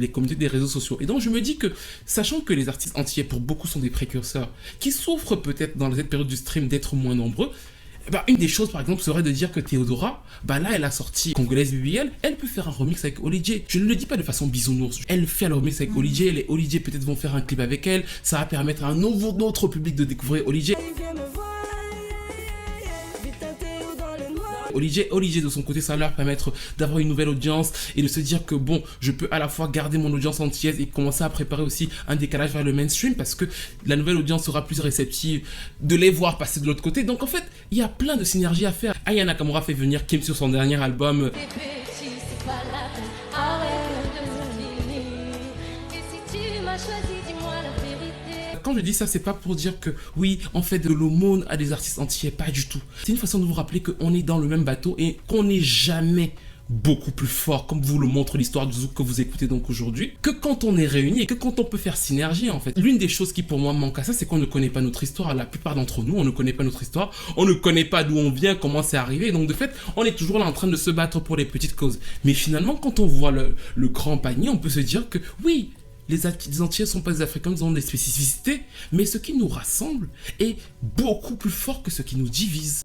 communautés des réseaux sociaux. Et donc je me dis que, sachant que les artistes antillais, pour beaucoup, sont des précurseurs, qui souffrent peut-être dans cette période du stream d'être moins nombreux, une des choses par exemple serait de dire que Théodora, là elle a sorti Congolaise BBL, elle peut faire un remix avec Oli J. Je ne le dis pas de façon bisounours, elle fait le remix avec Oli J, les Oli J peut-être vont faire un clip avec elle, ça va permettre à un autre public de découvrir Oli J. Oli J de son côté, ça va leur permettre d'avoir une nouvelle audience et de se dire que bon, je peux à la fois garder mon audience antillaise et commencer à préparer aussi un décalage vers le mainstream parce que la nouvelle audience sera plus réceptive de les voir passer de l'autre côté. Donc en fait, il y a plein de synergies à faire. Aya Nakamura fait venir Kim sur son dernier album. Quand je dis ça, c'est pas pour dire que oui, on fait de l'aumône à des artistes antillais, pas du tout. C'est une façon de vous rappeler qu'on est dans le même bateau et qu'on n'est jamais beaucoup plus fort, comme vous le montre l'histoire du zouk que vous écoutez donc aujourd'hui, que quand on est réunis et que quand on peut faire synergie en fait. L'une des choses qui pour moi manque à ça, c'est qu'on ne connaît pas notre histoire. La plupart d'entre nous, on ne connaît pas notre histoire, on ne connaît pas d'où on vient, comment c'est arrivé, donc de fait, on est toujours là en train de se battre pour les petites causes. Mais finalement, quand on voit le grand panier, on peut se dire que oui, les Antillais ne sont pas des Africains, ils ont des spécificités, mais ce qui nous rassemble est beaucoup plus fort que ce qui nous divise.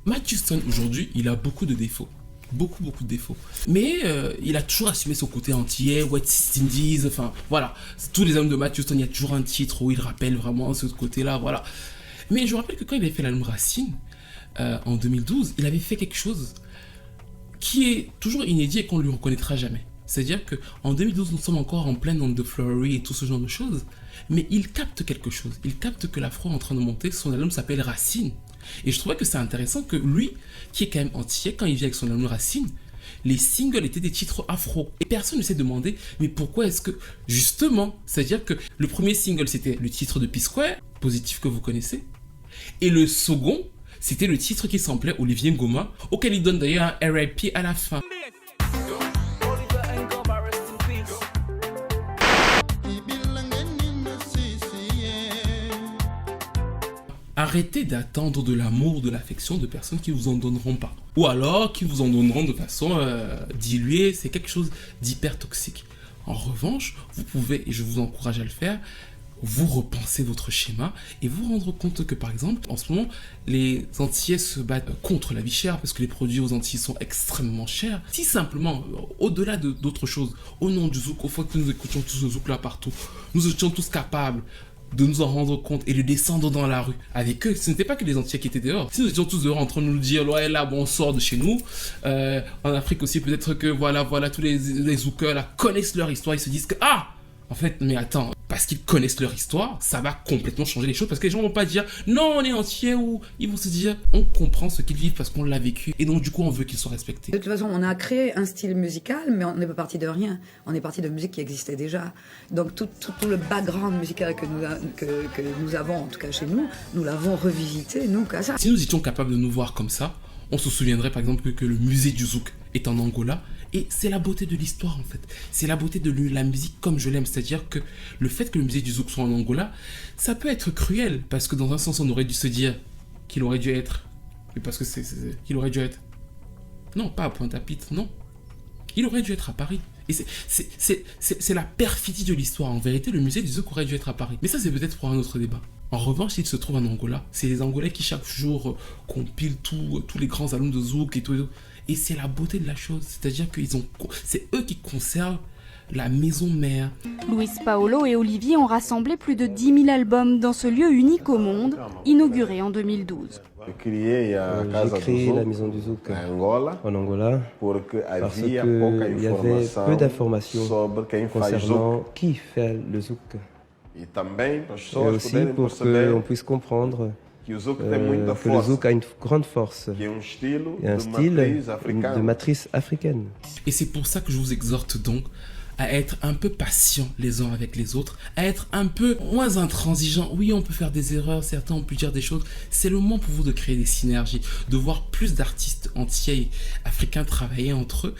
Matthew Stone aujourd'hui, il a beaucoup de défauts. Beaucoup de défauts. Mais il a toujours assumé son côté antillais, West Indies, enfin voilà. Tous les albums de Matthew Stone, il y a toujours un titre où il rappelle vraiment ce côté-là, voilà. Mais je me rappelle que quand il avait fait l'album Racine, en 2012, il avait fait quelque chose qui est toujours inédit et qu'on ne lui reconnaîtra jamais. C'est-à-dire qu'en 2012, nous sommes encore en pleine onde de Fleury et tout ce genre de choses, mais il capte quelque chose. Il capte que l'afro est en train de monter, son album s'appelle Racine. Et je trouvais que c'est intéressant que lui, qui est quand même antillais, quand il vient avec son album Racine, les singles étaient des titres afro. Et personne ne s'est demandé, mais pourquoi est-ce que, justement, c'est-à-dire que le premier single, c'était le titre de P-Square, Positif que vous connaissez, et le second, C'était le titre qui samplait Olivier Ngoma, auquel il donne d'ailleurs un RIP à la fin. Arrêtez d'attendre de l'amour, de l'affection de personnes qui vous en donneront pas. Ou alors qui vous en donneront de façon diluée, c'est quelque chose d'hyper toxique. En revanche, vous pouvez, et je vous encourage à le faire, vous repenser votre schéma et vous rendre compte que par exemple, en ce moment, les Antillais se battent contre la vie chère parce que les produits aux Antilles sont extrêmement chers. Si simplement, au-delà d'autres choses, au nom du zouk, au fait que nous écoutions tous le zouk là partout, nous étions tous capables de nous en rendre compte et de descendre dans la rue avec eux. Ce n'était pas que les Antillais qui étaient dehors. Si nous étions tous dehors en train de nous dire ouais là bon on sort de chez nous, en Afrique aussi peut-être que voilà tous les zoukers là connaissent leur histoire, ils se disent que ah en fait mais attends, parce qu'ils connaissent leur histoire, ça va complètement changer les choses parce que les gens vont pas dire non on est entier ou ils vont se dire on comprend ce qu'ils vivent parce qu'on l'a vécu et donc du coup on veut qu'ils soient respectés. De toute façon on a créé un style musical mais on n'est pas parti de rien, on est parti de musique qui existait déjà. Donc tout le background musical que nous avons en tout cas chez nous, nous l'avons revisité nous Kassav. Si nous étions capables de nous voir comme ça, on se souviendrait par exemple que le musée du zouk est en Angola. Et c'est la beauté de l'histoire en fait. C'est la beauté de la musique comme je l'aime. C'est-à-dire que le fait que le musée du zouk soit en Angola, ça peut être cruel. Parce que dans un sens, on aurait dû se dire qu'il aurait dû être. Mais parce que qu'il aurait dû être. Non, pas à Pointe-à-Pitre, non. Il aurait dû être à Paris. Et c'est la perfidie de l'histoire. En vérité, le musée du zouk aurait dû être à Paris. Mais ça, c'est peut-être pour un autre débat. En revanche, s'il se trouve en Angola, c'est les Angolais qui chaque jour compilent tous les grands albums de zouk et tout. Et c'est la beauté de la chose, c'est-à-dire que c'est eux qui conservent la maison mère. Luis Paolo et Olivier ont rassemblé plus de 10 000 albums dans ce lieu unique au monde, inauguré en 2012. J'ai créé la maison du zouk en Angola parce qu'il y avait peu d'informations concernant qui fait le zouk. Et aussi pour qu'on puisse comprendre que le zouk a une grande force et un style de matrice africaine. Et c'est pour ça que je vous exhorte donc à être un peu patient les uns avec les autres, à être un peu moins intransigeant. Oui, on peut faire des erreurs, certains ont pu dire des choses. C'est le moment pour vous de créer des synergies, de voir plus d'artistes entiers africains travailler entre eux.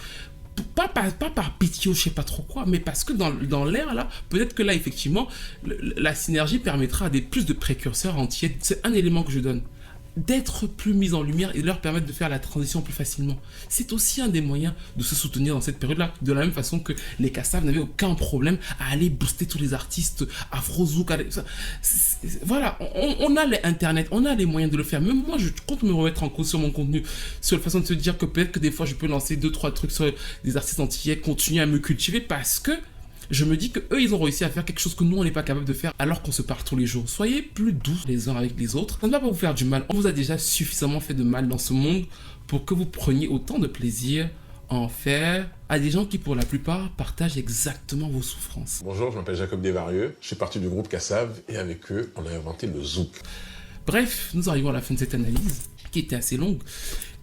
Pas par pitié ou je sais pas trop quoi, mais parce que dans l'air là, peut-être que là effectivement, la synergie permettra à plus de précurseurs entiers. C'est un élément que je donne. D'être plus mis en lumière et de leur permettre de faire la transition plus facilement. C'est aussi un des moyens de se soutenir dans cette période-là. De la même façon que les Kassav n'avaient aucun problème à aller booster tous les artistes afro-zouk. Voilà, on a l'internet, on a les moyens de le faire. Même moi, je compte me remettre en cause sur mon contenu, sur la façon de se dire que peut-être que des fois, je peux lancer 2-3 trucs sur des artistes antillais, continuer à me cultiver parce que je me dis que eux ils ont réussi à faire quelque chose que nous on n'est pas capable de faire alors qu'on se parle tous les jours. Soyez plus doux les uns avec les autres. Ça ne va pas vous faire du mal. On vous a déjà suffisamment fait de mal dans ce monde pour que vous preniez autant de plaisir à en faire à des gens qui pour la plupart partagent exactement vos souffrances. Bonjour, je m'appelle Jacob Desvarieux. Je suis parti du groupe Kassav et avec eux on a inventé le zouk. Bref, nous arrivons à la fin de cette analyse qui était assez longue.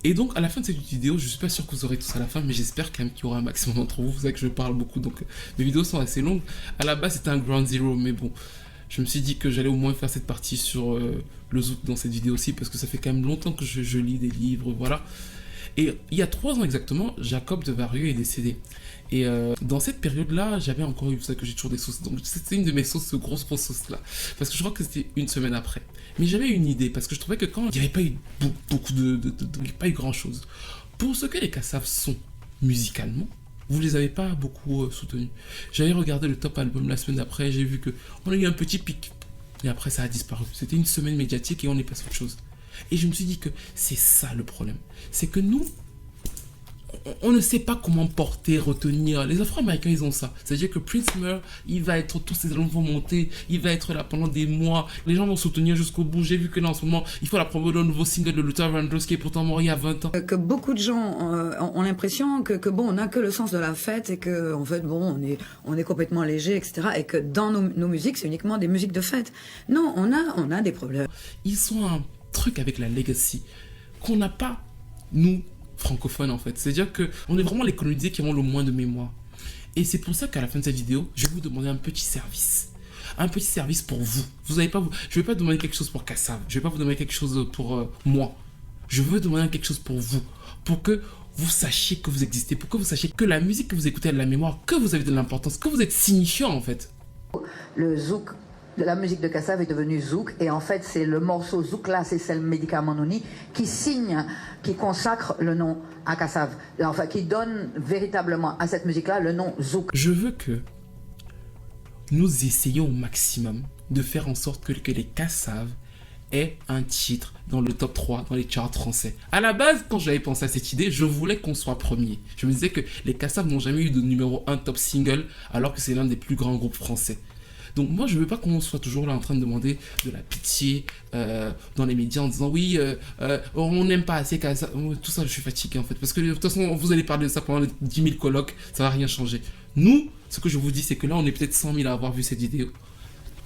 Et donc, à la fin de cette vidéo, je suis pas sûr que vous aurez tous à la fin, mais j'espère quand même qu'il y aura un maximum d'entre vous. Vous savez que je parle beaucoup, donc mes vidéos sont assez longues. À la base, c'était un ground zero, mais bon, je me suis dit que j'allais au moins faire cette partie sur le zouk dans cette vidéo aussi, parce que ça fait quand même longtemps que je lis des livres, voilà. Et il y a 3 ans exactement, Jacob Desvarieux est décédé. Et dans cette période-là, j'avais encore eu, vous savez que j'ai toujours des sauces, donc c'était une de mes sauces, grosse sauce là. Parce que je crois que c'était une semaine après. Mais j'avais une idée, parce que je trouvais que quand il n'y avait pas eu beaucoup pas eu grand-chose. Pour ce que les Kassav sont musicalement, vous les avez pas beaucoup soutenus. J'avais regardé le top album la semaine d'après, j'ai vu que on a eu un petit pic. Et après ça a disparu. C'était une semaine médiatique et on est passé à autre chose. Et je me suis dit que c'est ça le problème. C'est que nous, on ne sait pas comment porter, retenir. Les Afro-Américains, ils ont ça. C'est-à-dire que Prince meurt, il va être, tous ses albums vont monter, il va être là pendant des mois. Les gens vont soutenir jusqu'au bout. J'ai vu que là, en ce moment, il faut la promouvoir le nouveau single de Luther Vandross qui est pourtant mort il y a 20 ans. Que beaucoup de gens ont l'impression que bon, on n'a que le sens de la fête et que, en fait, bon, on est complètement léger, etc. Et que dans nos musiques, c'est uniquement des musiques de fête. Non, on a des problèmes. Ils ont un truc avec la legacy qu'on n'a pas, nous, francophones en fait. C'est-à-dire qu'on est vraiment les colonisés qui ont le moins de mémoire. Et c'est pour ça qu'à la fin de cette vidéo, je vais vous demander un petit service. Un petit service pour vous. Je ne vais pas demander quelque chose pour Kassav. Je ne vais pas vous demander quelque chose pour moi. Je veux demander quelque chose pour vous, pour que vous sachiez que vous existez, pour que vous sachiez que la musique que vous écoutez a de la mémoire, que vous avez de l'importance, que vous êtes signifiant en fait. Le zouk, la musique de Kassav est devenue zouk, et en fait c'est le morceau Zoukla, c'est le médicament Nouni, qui signe, qui consacre le nom à Kassav, enfin qui donne véritablement à cette musique-là le nom zouk. Je veux que nous essayions au maximum de faire en sorte que les Kassav aient un titre dans le top 3 dans les charts français. À la base, quand j'avais pensé à cette idée, je voulais qu'on soit premier. Je me disais que les Kassav n'ont jamais eu de numéro 1 top single, alors que c'est l'un des plus grands groupes français. Donc moi, je veux pas qu'on soit toujours là en train de demander de la pitié dans les médias en disant oui, on n'aime pas assez Kassav. Tout ça, je suis fatigué en fait. Parce que de toute façon, vous allez parler de ça pendant les 10 000 colloques, ça va rien changer. Nous, ce que je vous dis, c'est que là, on est peut-être 100 000 à avoir vu cette vidéo.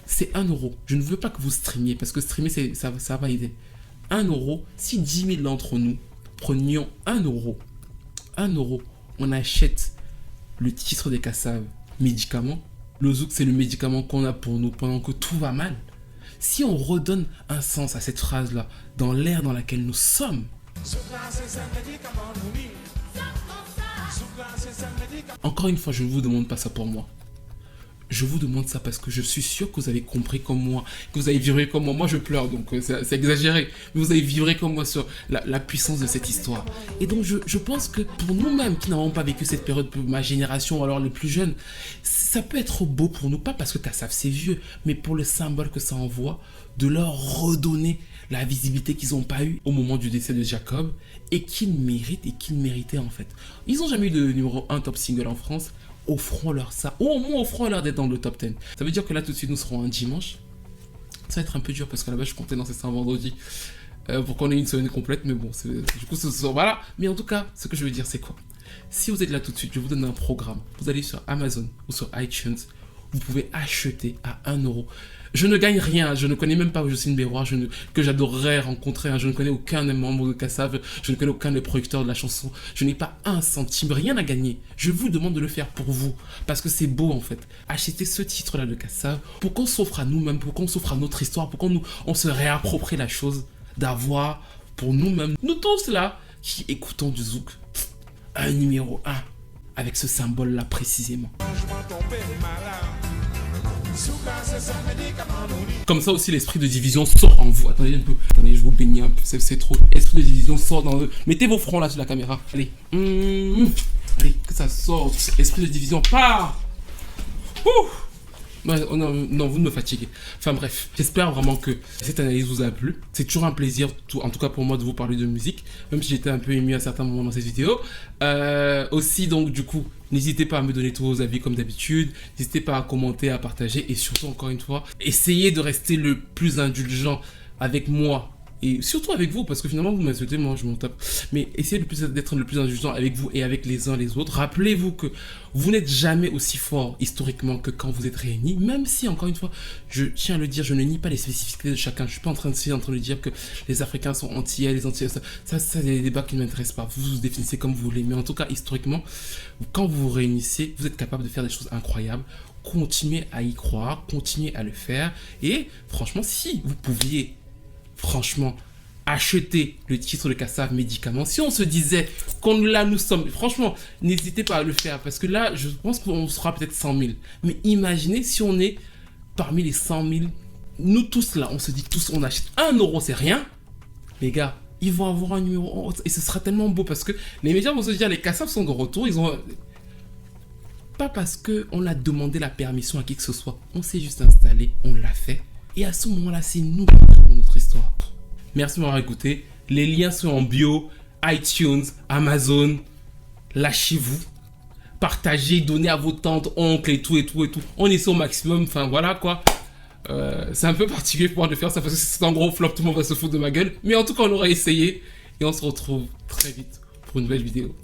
C'est 1 euro. Je ne veux pas que vous streamiez, parce que streamer, ça va aider. 1 euro, si 10 000 d'entre nous prenions 1 euro, 1 euro, on achète le titre des Kassav, médicament. Le zouk, c'est le médicament qu'on a pour nous pendant que tout va mal. Si on redonne un sens à cette phrase-là, dans l'ère dans laquelle nous sommes, encore une fois, je ne vous demande pas ça pour moi. Je vous demande ça parce que je suis sûr que vous avez compris comme moi, que vous avez vibré comme moi. Moi, je pleure, donc c'est exagéré. Mais vous avez vibré comme moi sur la puissance de cette histoire. Et donc, je pense que pour nous-mêmes qui n'avons pas vécu cette période, pour ma génération, alors les plus jeunes, ça peut être beau pour nous, pas parce que Kassav c'est vieux, mais pour le symbole que ça envoie, de leur redonner la visibilité qu'ils n'ont pas eue au moment du décès de Jacob et qu'ils méritent et qu'ils méritaient en fait. Ils n'ont jamais eu de numéro 1 top single en France. Offrons-leur ça, ou au moins offrons-leur d'être dans le top 10. Ça veut dire que là tout de suite nous serons un dimanche. Ça va être un peu dur parce qu'à la base je comptais lancer ça un vendredi pour qu'on ait une semaine complète, mais bon, du coup ce soir, voilà. Mais en tout cas, ce que je veux dire c'est quoi? Si vous êtes là tout de suite, je vous donne un programme. Vous allez sur Amazon ou sur iTunes, vous pouvez acheter à 1 euro. Je ne gagne rien, je ne connais même pas Jocelyne Béroir, que j'adorerais rencontrer, je ne connais aucun des membres de Kassav, je ne connais aucun des producteurs de la chanson, je n'ai pas 1 centime, rien à gagner. Je vous demande de le faire pour vous, parce que c'est beau en fait. Achetez ce titre-là de Kassav pour qu'on s'offre à nous-mêmes, pour qu'on s'offre à notre histoire, pour qu'on se réapproprie la chose d'avoir pour nous-mêmes, nous tous là, qui écoutons du zouk, un numéro 1, avec ce symbole-là précisément. Comme ça aussi l'esprit de division sort en vous. Attendez un peu, attendez, je vous baigne un peu, c'est trop. Esprit de division sort dans eux. Mettez vos fronts là sur la caméra. Allez. Allez, que ça sorte. Esprit de division, part. Non, vous me fatiguez. Enfin bref, j'espère vraiment que cette analyse vous a plu. C'est toujours un plaisir, en tout cas pour moi, de vous parler de musique, même si j'étais un peu ému à certains moments dans cette vidéo. Aussi, donc, du coup, n'hésitez pas à me donner tous vos avis comme d'habitude. N'hésitez pas à commenter, à partager. Et surtout, encore une fois, essayez de rester le plus indulgent avec moi. Et surtout avec vous, parce que finalement vous m'insultez, moi je m'en tape. Mais essayez d'être le plus indulgent avec vous et avec les uns les autres. Rappelez-vous que vous n'êtes jamais aussi fort historiquement que quand vous êtes réunis. Même si, encore une fois, je tiens à le dire, je ne nie pas les spécificités de chacun. Je ne suis pas en train de dire que les Africains sont antillais, les Antillais, ça c'est des débats qui ne m'intéressent pas. Vous vous définissez comme vous voulez. Mais en tout cas, historiquement, quand vous vous réunissez, vous êtes capable de faire des choses incroyables. Continuez à y croire, continuez à le faire. Et franchement, si vous pouviez franchement acheter le titre de Kassav médicament, si on se disait qu'on là nous sommes, franchement n'hésitez pas à le faire, parce que là je pense qu'on sera peut-être 100 000, mais imaginez si on est parmi les 100 000, nous tous là, on se dit tous on achète 1 euro, c'est rien les gars, ils vont avoir un numéro et ce sera tellement beau, parce que les médias vont se dire les Kassav sont de retour, ils ont pas parce qu'on a demandé la permission à qui que ce soit, on s'est juste installé, on l'a fait. Et à ce moment-là, c'est nous qui avons notre histoire. Merci de m'avoir écouté. Les liens sont en bio, iTunes, Amazon. Lâchez-vous. Partagez, donnez à vos tantes, oncles et tout. On essaie au maximum. Enfin, voilà quoi. C'est un peu particulier pour moi de faire ça parce que c'est un gros flop. Tout le monde va se foutre de ma gueule. Mais en tout cas, on aura essayé. Et on se retrouve très vite pour une nouvelle vidéo.